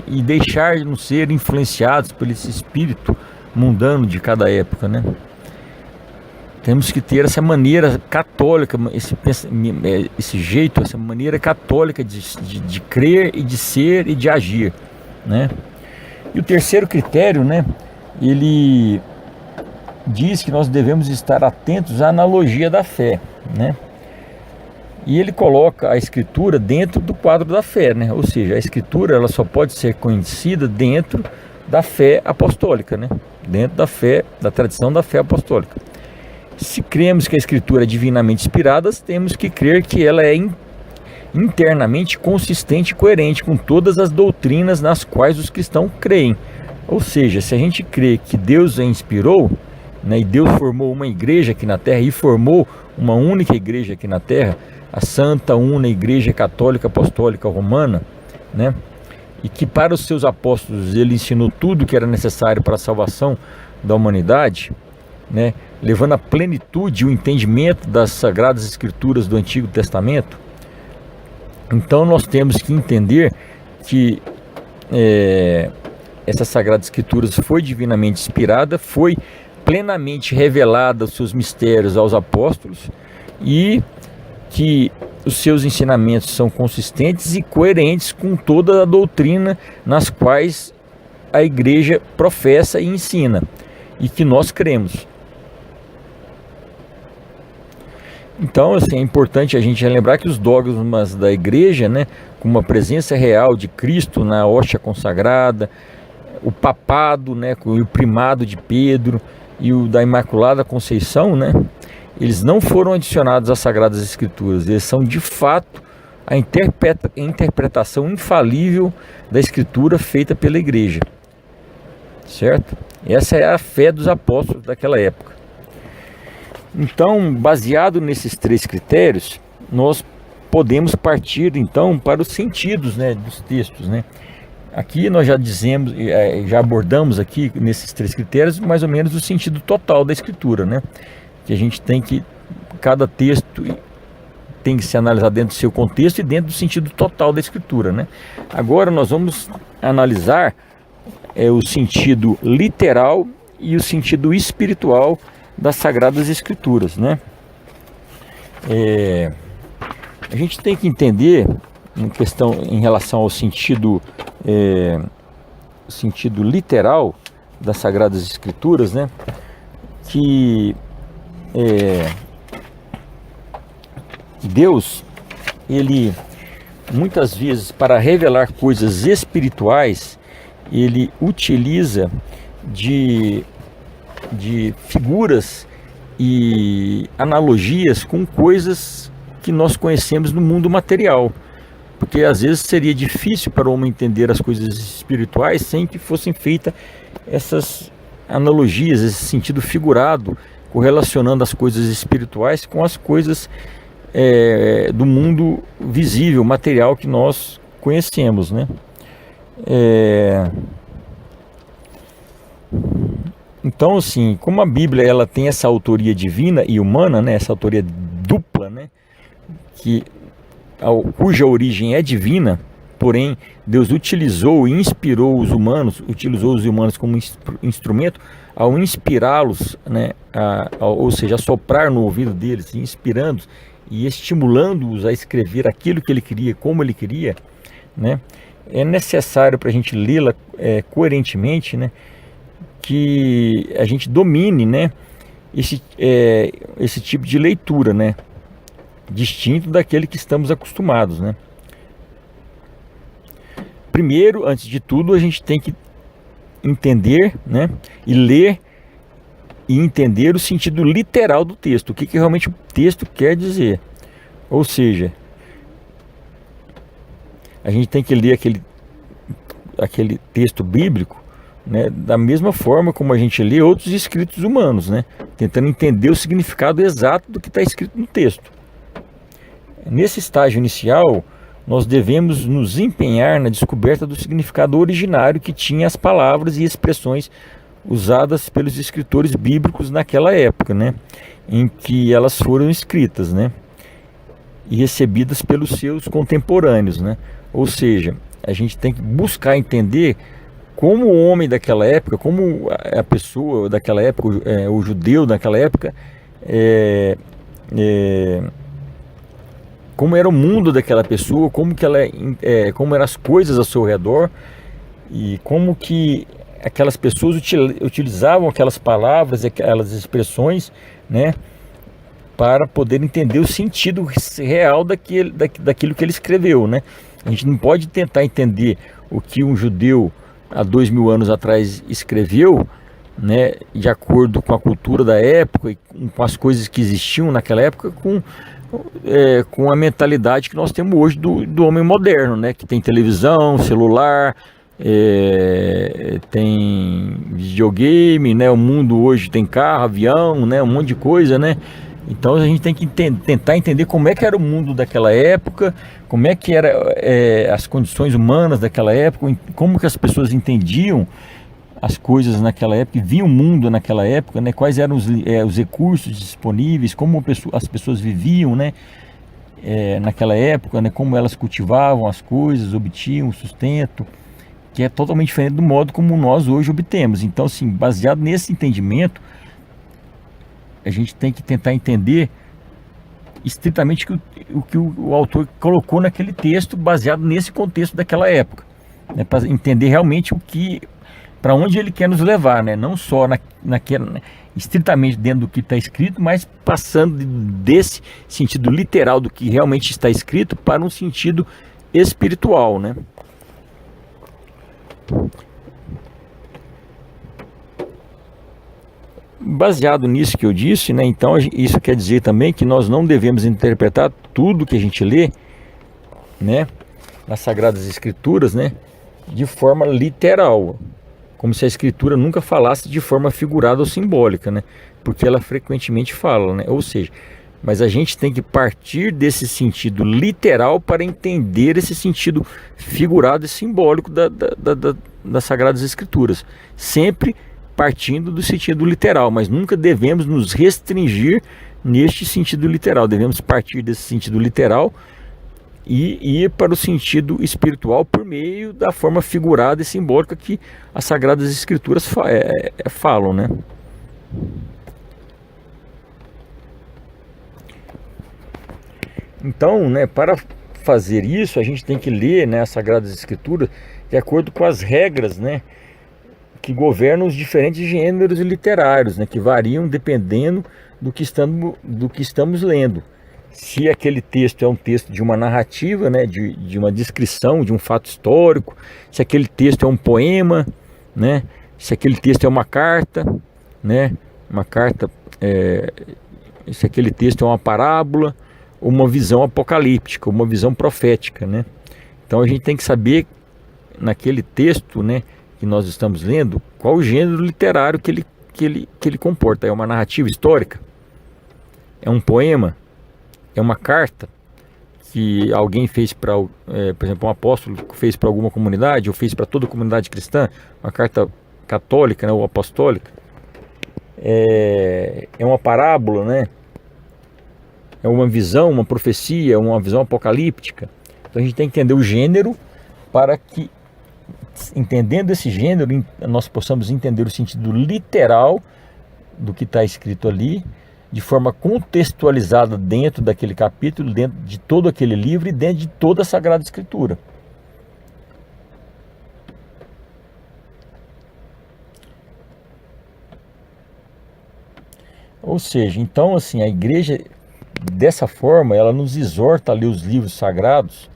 e deixar de não ser influenciados por esse espírito mundano de cada época, né? Temos que ter essa maneira católica, esse jeito, essa maneira católica de crer e de ser e de agir, né? E o terceiro critério, né, ele diz que nós devemos estar atentos à analogia da fé, né? E ele coloca a escritura dentro do quadro da fé, né? Ou seja, a escritura ela só pode ser conhecida dentro da fé apostólica, né? Dentro da fé, da tradição da fé apostólica. Se cremos que a escritura é divinamente inspirada, temos que crer que ela é internamente consistente e coerente com todas as doutrinas nas quais os cristãos creem. Ou seja, se a gente crê que Deus a inspirou, né, e Deus formou uma igreja aqui na terra e formou uma única igreja aqui na terra, a Santa Una Igreja Católica Apostólica Romana, né, e que para os seus apóstolos ele ensinou tudo que era necessário para a salvação da humanidade, né, levando à plenitude o entendimento das Sagradas Escrituras do Antigo Testamento. Então nós temos que entender que essas Sagradas Escrituras foi divinamente inspirada, foi plenamente revelada os seus mistérios aos apóstolos e que os seus ensinamentos são consistentes e coerentes com toda a doutrina nas quais a igreja professa e ensina e que nós cremos. Então, assim, é importante a gente lembrar que os dogmas da igreja, né, como a presença real de Cristo na hóstia consagrada, o papado, né, com o primado de Pedro e o da Imaculada Conceição, né, eles não foram adicionados às Sagradas Escrituras, eles são de fato a interpretação infalível da Escritura feita pela igreja, certo? Essa é a fé dos apóstolos daquela época. Então, baseado nesses três critérios, nós podemos partir então para os sentidos, né, dos textos, né? Aqui nós já dizemos, já abordamos aqui nesses três critérios mais ou menos o sentido total da Escritura, né? Que a gente tem que, cada texto tem que ser analisado dentro do seu contexto e dentro do sentido total da Escritura, né? Agora nós vamos analisar o sentido literal e o sentido espiritual das Sagradas Escrituras, né? A gente tem que entender em relação ao sentido literal das Sagradas Escrituras, né? Que Deus, ele muitas vezes para revelar coisas espirituais, ele utiliza de figuras e analogias com coisas que nós conhecemos no mundo material, porque às vezes seria difícil para o homem entender as coisas espirituais sem que fossem feitas essas analogias, esse sentido figurado, correlacionando as coisas espirituais com as coisas do mundo visível, material que nós conhecemos, né? Então, assim, como a Bíblia ela tem essa autoria divina e humana, né, essa autoria dupla, né, cuja origem é divina, porém Deus utilizou e inspirou os humanos, utilizou os humanos como instrumento ao inspirá-los, né, ou seja, a soprar no ouvido deles, inspirando e estimulando-os a escrever aquilo que ele queria, como ele queria, né? É necessário para a gente lê-la coerentemente, né, que a gente domine, né, esse tipo de leitura, né, distinto daquele que estamos acostumados, né. Primeiro, antes de tudo, a gente tem que entender, né, e ler e entender o sentido literal do texto, o que realmente o texto quer dizer. Ou seja, a gente tem que ler aquele texto bíblico, né, da mesma forma como a gente lê outros escritos humanos, né, tentando entender o significado exato do que está escrito no texto. Nesse estágio inicial, nós devemos nos empenhar na descoberta do significado originário que tinha as palavras e expressões usadas pelos escritores bíblicos naquela época, né, em que elas foram escritas, né, e recebidas pelos seus contemporâneos, né. Ou seja, a gente tem que buscar entender como o homem daquela época, como a pessoa daquela época, o judeu daquela época, como era o mundo daquela pessoa, como eram as coisas ao seu redor e como que aquelas pessoas utilizavam aquelas palavras, aquelas expressões, né, para poder entender o sentido real daquilo que ele escreveu, né. A gente não pode tentar entender o que um judeu há 2000 anos atrás escreveu, né, de acordo com a cultura da época e com as coisas que existiam naquela época, com a mentalidade que nós temos hoje do homem moderno, né, que tem televisão, celular, tem videogame, né, o mundo hoje tem carro, avião, né, um monte de coisa, né. Então a gente tem que tentar entender como é que era o mundo daquela época, como é que eram as condições humanas daquela época, como que as pessoas entendiam as coisas naquela época, viam o mundo naquela época, né? Quais eram os recursos disponíveis, como as pessoas viviam, né? Naquela época, né? Como elas cultivavam as coisas, obtinham o sustento, que é totalmente diferente do modo como nós hoje obtemos. Então, assim, baseado nesse entendimento, a gente tem que tentar entender estritamente o que o autor colocou naquele texto, baseado nesse contexto daquela época, né, para entender realmente para onde ele quer nos levar, né, não só estritamente dentro do que está escrito, mas passando desse sentido literal do que realmente está escrito para um sentido espiritual, né. Baseado nisso que eu disse, né, então isso quer dizer também que nós não devemos interpretar tudo que a gente lê, né, nas Sagradas Escrituras, né, de forma literal, como se a Escritura nunca falasse de forma figurada ou simbólica, né, porque ela frequentemente fala, né, ou seja, mas a gente tem que partir desse sentido literal para entender esse sentido figurado e simbólico das Sagradas Escrituras, sempre partindo do sentido literal, mas nunca devemos nos restringir neste sentido literal. Devemos partir desse sentido literal e ir para o sentido espiritual por meio da forma figurada e simbólica que as Sagradas Escrituras falam, né? Então, né, para fazer isso, a gente tem que ler, né, as Sagradas Escrituras de acordo com as regras, né, que governam os diferentes gêneros literários, né, que variam dependendo do que estamos lendo. Se aquele texto é um texto de uma narrativa, né, de uma descrição de um fato histórico, se aquele texto é um poema, né, se aquele texto é uma carta, né, se aquele texto é uma parábola, ou uma visão apocalíptica, uma visão profética, né. Então a gente tem que saber naquele texto, né, que nós estamos lendo, qual o gênero literário que ele comporta. É uma narrativa histórica? É um poema? É uma carta que alguém fez por exemplo, um apóstolo fez para alguma comunidade, ou fez para toda a comunidade cristã? Uma carta católica, né, ou apostólica? É uma parábola, né? É uma visão, uma profecia, uma visão apocalíptica? Então a gente tem que entender o gênero para que, entendendo esse gênero, nós possamos entender o sentido literal do que está escrito ali, de forma contextualizada dentro daquele capítulo, dentro de todo aquele livro e dentro de toda a Sagrada Escritura. Ou seja, então assim, a igreja dessa forma, ela nos exorta a ler os livros sagrados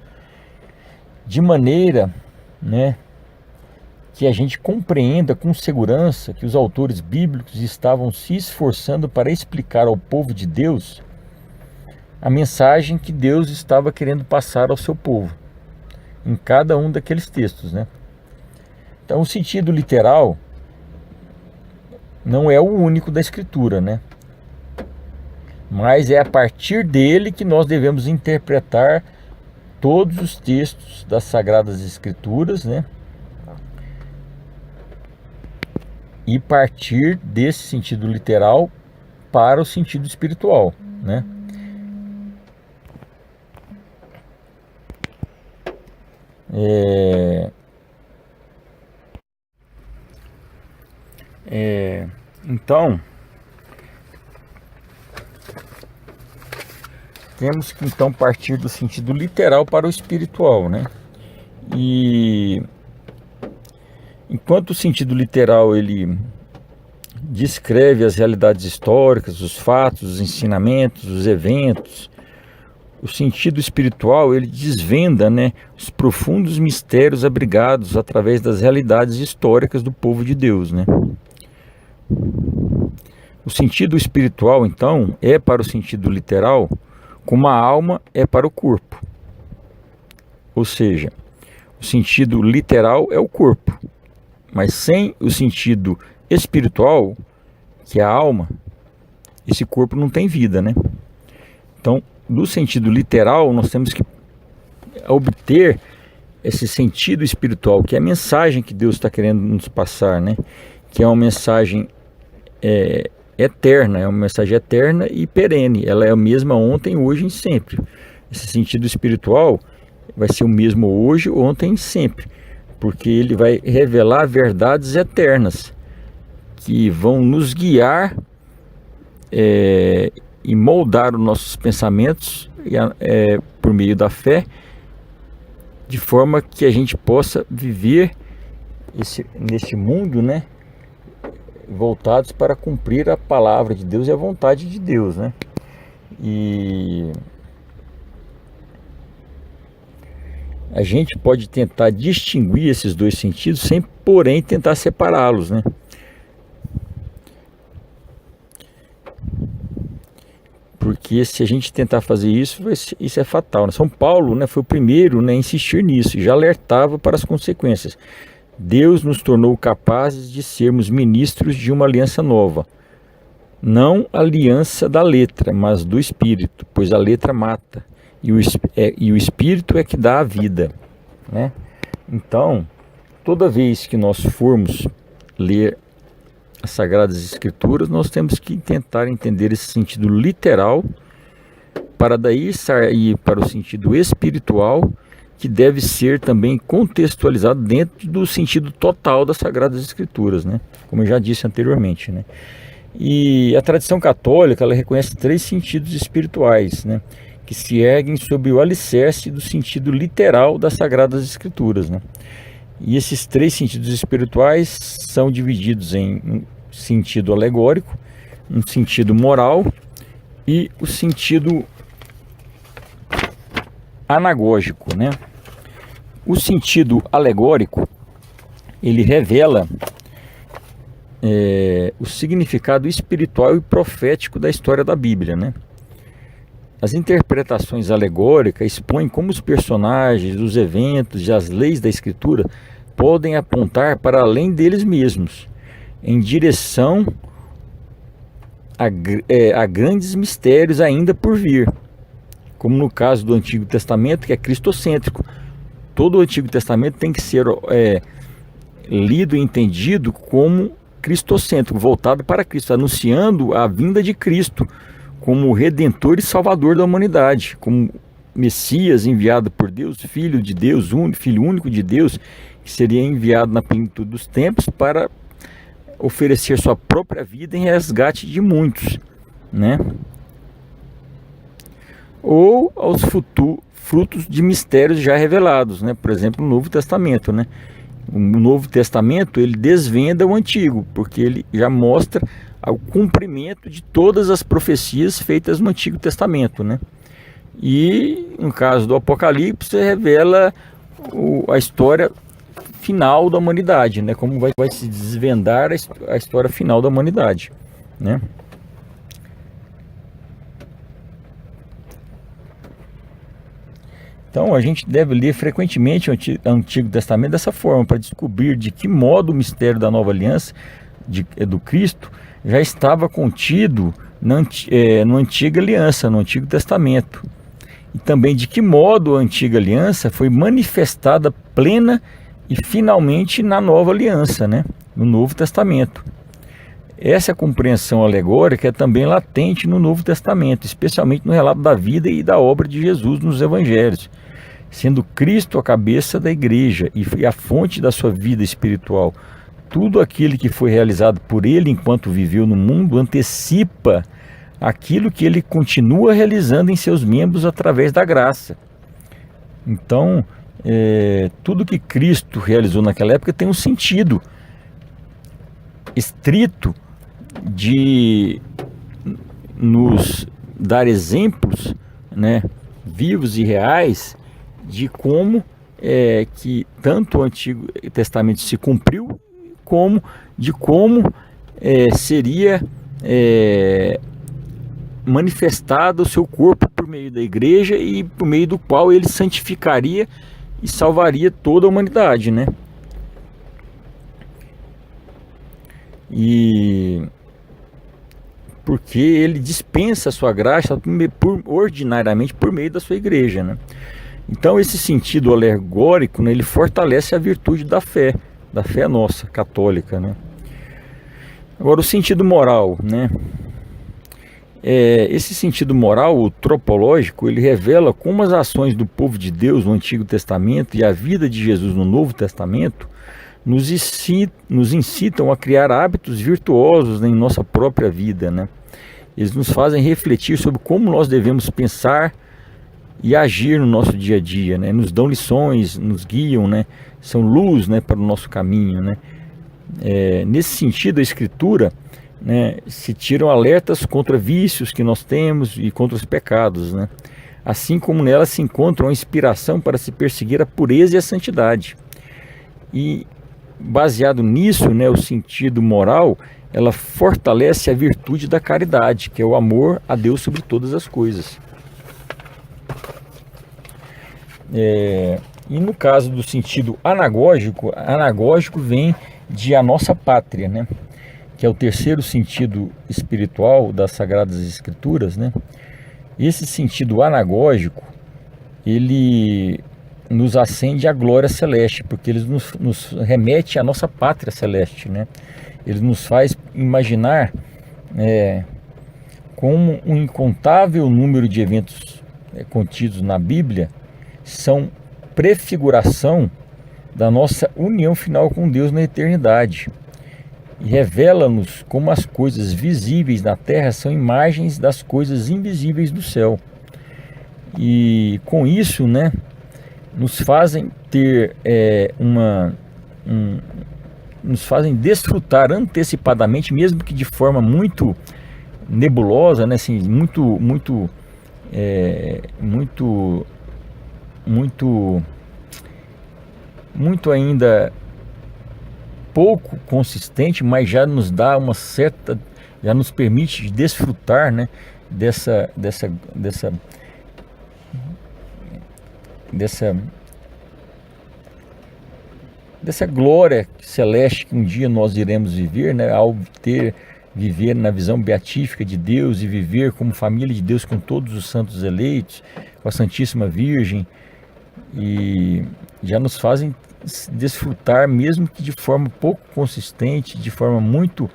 de maneira, né, que a gente compreenda com segurança que os autores bíblicos estavam se esforçando para explicar ao povo de Deus a mensagem que Deus estava querendo passar ao seu povo, em cada um daqueles textos, né? Então, o sentido literal não é o único da Escritura, né? Mas é a partir dele que nós devemos interpretar todos os textos das Sagradas Escrituras, né? E partir desse sentido literal para o sentido espiritual, né? Então, temos que então partir do sentido literal para o espiritual, né? E enquanto o sentido literal ele descreve as realidades históricas, os fatos, os ensinamentos, os eventos, o sentido espiritual ele desvenda, né, os profundos mistérios abrigados através das realidades históricas do povo de Deus, né? O sentido espiritual, então, é para o sentido literal como a alma é para o corpo. Ou seja, o sentido literal é o corpo, mas sem o sentido espiritual, que é a alma, esse corpo não tem vida, né? Então, no sentido literal, nós temos que obter esse sentido espiritual, que é a mensagem que Deus está querendo nos passar, né? Que é uma mensagem eterna, é uma mensagem eterna e perene. Ela é a mesma ontem, hoje e sempre. Esse sentido espiritual vai ser o mesmo hoje, ontem e sempre, porque ele vai revelar verdades eternas que vão nos guiar e moldar os nossos pensamentos por meio da fé, de forma que a gente possa viver nesse mundo, né, voltados para cumprir a palavra de Deus e a vontade de Deus, né? E a gente pode tentar distinguir esses dois sentidos sem, porém, tentar separá-los, né? Porque se a gente tentar fazer isso, isso é fatal, né? São Paulo, né, foi o primeiro, né, a insistir nisso, e já alertava para as consequências. Deus nos tornou capazes de sermos ministros de uma aliança nova, não aliança da letra, mas do Espírito, pois a letra mata, e o Espírito é que dá a vida, né? Então, toda vez que nós formos ler as Sagradas Escrituras, nós temos que tentar entender esse sentido literal, para daí sair para o sentido espiritual, que deve ser também contextualizado dentro do sentido total das Sagradas Escrituras, né? Como eu já disse anteriormente, né? E a tradição católica, ela reconhece 3 sentidos espirituais, né, que se erguem sob o alicerce do sentido literal das Sagradas Escrituras, né? E esses 3 sentidos espirituais são divididos em um sentido alegórico, um sentido moral e o sentido anagógico, né? O sentido alegórico, ele revela o significado espiritual e profético da história da Bíblia, né? As interpretações alegóricas expõem como os personagens, os eventos e as leis da Escritura podem apontar para além deles mesmos, em direção a grandes mistérios ainda por vir, como no caso do Antigo Testamento, que é cristocêntrico. Todo o Antigo Testamento tem que ser lido e entendido como cristocêntrico, voltado para Cristo, anunciando a vinda de Cristo como Redentor e Salvador da humanidade, como Messias enviado por Deus, Filho de Deus, Filho único de Deus, que seria enviado na plenitude dos tempos para oferecer sua própria vida em resgate de muitos, né? Ou aos frutos de mistérios já revelados, né? Por exemplo, o Novo Testamento, né? O Novo Testamento, ele desvenda o Antigo, porque ele já mostra o cumprimento de todas as profecias feitas no Antigo Testamento, né? E no caso do Apocalipse revela a história final da humanidade, né? Como vai se desvendar a história final da humanidade, né? Então a gente deve ler frequentemente o Antigo Testamento dessa forma, para descobrir de que modo o mistério da nova aliança do Cristo já estava contido na Antiga Aliança, no Antigo Testamento. E também de que modo a Antiga Aliança foi manifestada plena e finalmente na Nova Aliança, né? No Novo Testamento. Essa compreensão alegórica é também latente no Novo Testamento, especialmente no relato da vida e da obra de Jesus nos Evangelhos, sendo Cristo a cabeça da igreja e a fonte da sua vida espiritual. Tudo aquilo que foi realizado por ele enquanto viveu no mundo antecipa aquilo que ele continua realizando em seus membros através da graça. Então, tudo que Cristo realizou naquela época tem um sentido estrito de nos dar exemplos, né, vivos e reais de como que tanto o Antigo Testamento se cumpriu, como de como seria manifestado o seu corpo por meio da igreja e por meio do qual ele santificaria e salvaria toda a humanidade, né? E porque ele dispensa a sua graça ordinariamente por meio da sua igreja, né? Então esse sentido alegórico, né, ele fortalece a virtude da fé nossa, católica, né? Agora o sentido moral, né? Esse sentido moral, o tropológico, ele revela como as ações do povo de Deus no Antigo Testamento e a vida de Jesus no Novo Testamento nos incitam a criar hábitos virtuosos em nossa própria vida, né? Eles nos fazem refletir sobre como nós devemos pensar e agir no nosso dia a dia, né? Nos dão lições, nos guiam, né? São luz, né, para o nosso caminho, né? Nesse sentido, a Escritura, né, se tiram alertas contra vícios que nós temos e contra os pecados, né? Assim como nela se encontra uma inspiração para se perseguir a pureza e a santidade. E baseado nisso, né, o sentido moral, ela fortalece a virtude da caridade, que é o amor a Deus sobre todas as coisas. E no caso do sentido anagógico vem de a nossa pátria, né? Que é o terceiro sentido espiritual das Sagradas Escrituras, né? Esse sentido anagógico, ele nos acende à glória celeste, porque ele nos remete à nossa pátria celeste, né? Ele nos faz imaginar como um incontável número de eventos contidos na Bíblia são prefiguração da nossa união final com Deus na eternidade. E revela-nos como as coisas visíveis na terra são imagens das coisas invisíveis do céu. E com isso, né, nos fazem ter nos fazem desfrutar antecipadamente, mesmo que de forma muito nebulosa, né, assim, muito ainda pouco consistente, mas já nos dá já nos permite desfrutar, né, dessa glória celeste que um dia nós iremos viver, né, ao viver na visão beatífica de Deus e viver como família de Deus com todos os santos eleitos, com a Santíssima Virgem, e já nos fazem desfrutar, mesmo que de forma pouco consistente, de forma muito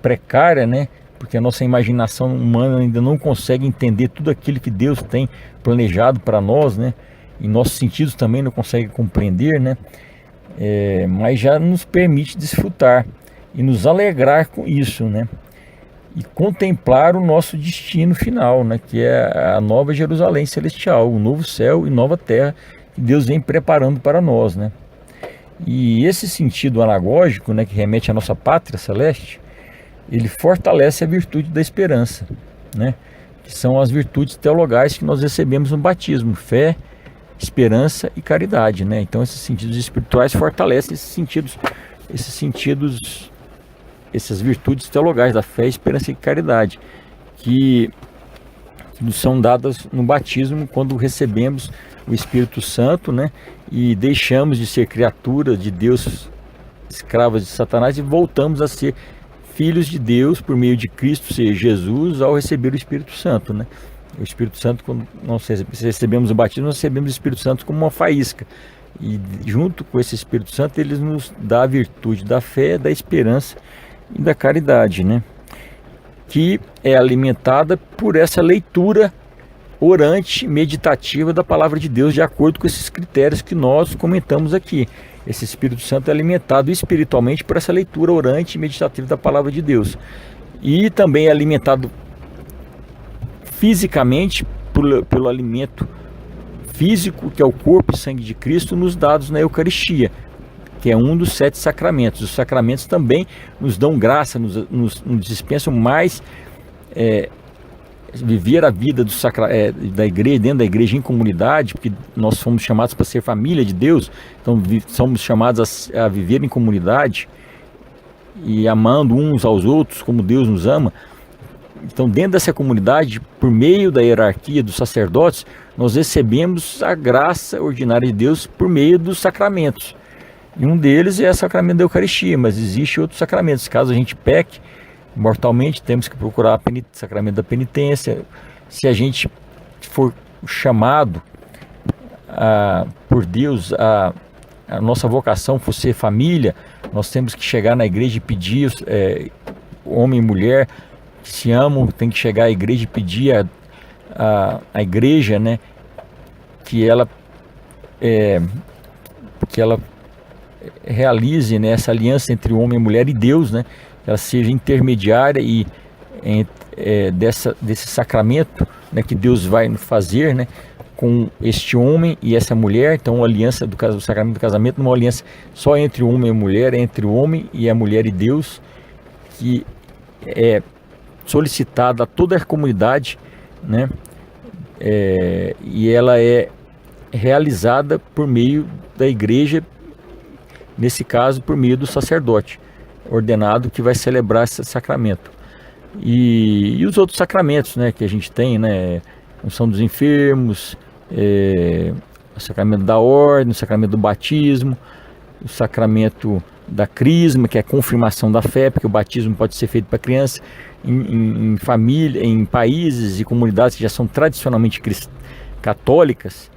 precária, né, porque a nossa imaginação humana ainda não consegue entender tudo aquilo que Deus tem planejado para nós, né? E nossos sentidos também não conseguem compreender, né? Mas já nos permite desfrutar e nos alegrar com isso, né? E contemplar o nosso destino final, né? Que é a nova Jerusalém celestial, o novo céu e nova terra que Deus vem preparando para nós, né? E esse sentido anagógico, né, que remete à nossa pátria celeste, ele fortalece a virtude da esperança, né? Que são as virtudes teologais que nós recebemos no batismo: fé, esperança e caridade, né? Então esses sentidos espirituais fortalecem essas virtudes teologais da fé, esperança e caridade, que nos são dadas no batismo quando recebemos o Espírito Santo, né? E deixamos de ser criaturas de Deus, escravas de Satanás, e voltamos a ser filhos de Deus por meio de Cristo, seja Jesus, ao receber o Espírito Santo, né? O Espírito Santo, quando nós recebemos o batismo, nós recebemos o Espírito Santo como uma faísca, e junto com esse Espírito Santo ele nos dá a virtude da fé, da esperança e da caridade, né? Que é alimentada por essa leitura orante, meditativa da palavra de Deus, de acordo com esses critérios que nós comentamos aqui. Esse Espírito Santo é alimentado espiritualmente por essa leitura orante e meditativa da palavra de Deus, e também é alimentado fisicamente pelo alimento físico, que é o corpo e sangue de Cristo, nos dados na Eucaristia, que é um dos 7 sacramentos. Os sacramentos também nos dão graça, nos dispensam mais viver a vida da igreja, dentro da igreja, em comunidade, porque nós fomos chamados para ser família de Deus, então somos chamados a viver em comunidade e amando uns aos outros como Deus nos ama. Então, dentro dessa comunidade, por meio da hierarquia dos sacerdotes, nós recebemos a graça ordinária de Deus por meio dos sacramentos. E um deles é o sacramento da Eucaristia, mas existem outros sacramentos. Caso a gente peque mortalmente, temos que procurar o sacramento da penitência. Se a gente for chamado por Deus, a nossa vocação for ser família, nós temos que chegar na igreja e pedir, homem e mulher que se amam, tem que chegar à igreja e pedir a igreja, né, que ela realize, né, essa aliança entre o homem e a mulher e Deus, né, que ela seja intermediária desse sacramento, né, que Deus vai fazer, né, com este homem e essa mulher. Então, a aliança do sacramento do casamento não é uma aliança só entre o homem e a mulher, é entre o homem e a mulher e Deus, que é solicitada a toda a comunidade, né, e ela é realizada por meio da igreja, nesse caso por meio do sacerdote ordenado que vai celebrar esse sacramento. E os outros sacramentos, né, que a gente tem, né, unção dos enfermos, o sacramento da ordem, o sacramento do batismo, o sacramento da crisma, que é a confirmação da fé, porque o batismo pode ser feito para criança em família, em países e comunidades que já são tradicionalmente católicas.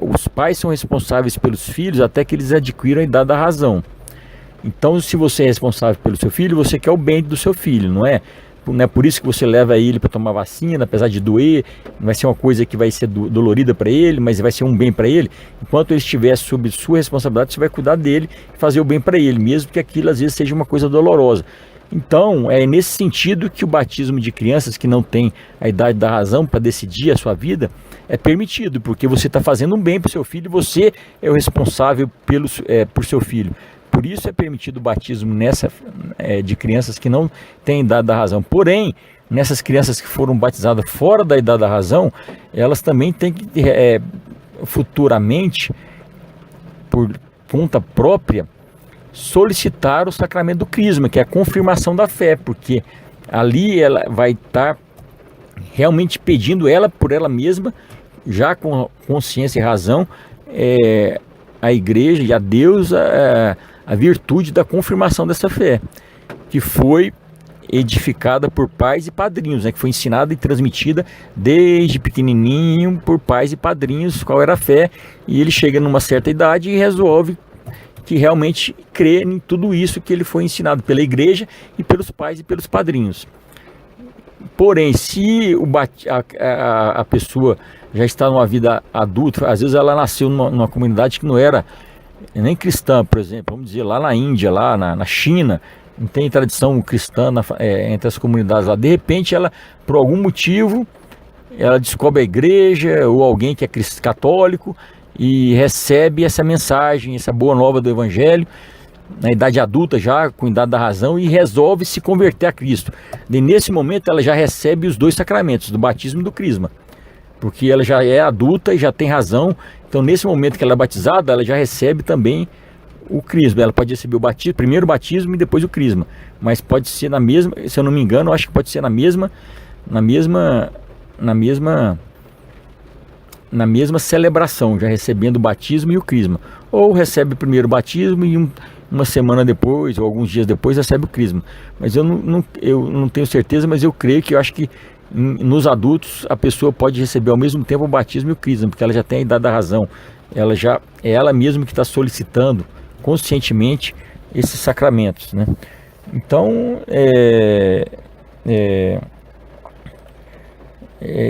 Os pais são responsáveis pelos filhos até que eles adquiram a idade da razão. Então, se você é responsável pelo seu filho, você quer o bem do seu filho, não é? Não é por isso que você leva ele para tomar vacina, apesar de doer, não vai ser uma coisa que vai ser dolorida para ele, mas vai ser um bem para ele. Enquanto ele estiver sob sua responsabilidade, você vai cuidar dele e fazer o bem para ele, mesmo que aquilo às vezes seja uma coisa dolorosa. Então, é nesse sentido que o batismo de crianças que não têm a idade da razão para decidir a sua vida é permitido, porque você está fazendo um bem para o seu filho e você é o responsável por seu filho. Por isso é permitido o batismo de crianças que não têm idade da razão. Porém, nessas crianças que foram batizadas fora da idade da razão, elas também têm que futuramente, por conta própria, solicitar o sacramento do crisma, que é a confirmação da fé, porque ali ela vai estar realmente pedindo ela por ela mesma, já com consciência e razão, a igreja e a Deus a virtude da confirmação dessa fé, que foi edificada por pais e padrinhos, né, que foi ensinada e transmitida desde pequenininho por pais e padrinhos qual era a fé, e ele chega numa certa idade e resolve que realmente crê em tudo isso que ele foi ensinado pela igreja e pelos pais e pelos padrinhos. Porém, se a pessoa já está numa vida adulta, às vezes ela nasceu numa comunidade que não era nem cristã, por exemplo, vamos dizer, lá na Índia, lá na China, não tem tradição cristã entre as comunidades lá. De repente, ela, por algum motivo, ela descobre a igreja ou alguém que é católico e recebe essa mensagem, essa boa nova do evangelho, na idade adulta já, com idade da razão, e resolve se converter a Cristo. E nesse momento ela já recebe os 2 sacramentos, do batismo e do crisma, porque ela já é adulta e já tem razão. Então nesse momento que ela é batizada, ela já recebe também o crisma. Ela pode receber o batismo, primeiro o batismo e depois o crisma, mas pode ser na mesma, se eu não me engano, eu acho que pode ser na mesma celebração, já recebendo o batismo e o crisma, ou recebe primeiro o batismo e uma semana depois ou alguns dias depois recebe o crisma. Mas eu não tenho certeza, mas eu creio que eu acho que nos adultos a pessoa pode receber ao mesmo tempo o batismo e o crisma, porque ela já tem a idade da razão, ela já é ela mesma que está solicitando conscientemente esses sacramentos, né? Então é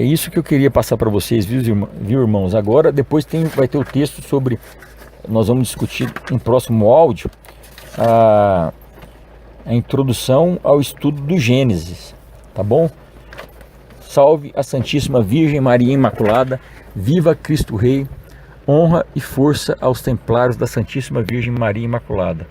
isso que eu queria passar para vocês, viu, irmãos? Agora, depois vai ter o texto sobre, nós vamos discutir no próximo áudio, a introdução ao estudo do Gênesis, tá bom? Salve a Santíssima Virgem Maria Imaculada, viva Cristo Rei, honra e força aos templários da Santíssima Virgem Maria Imaculada.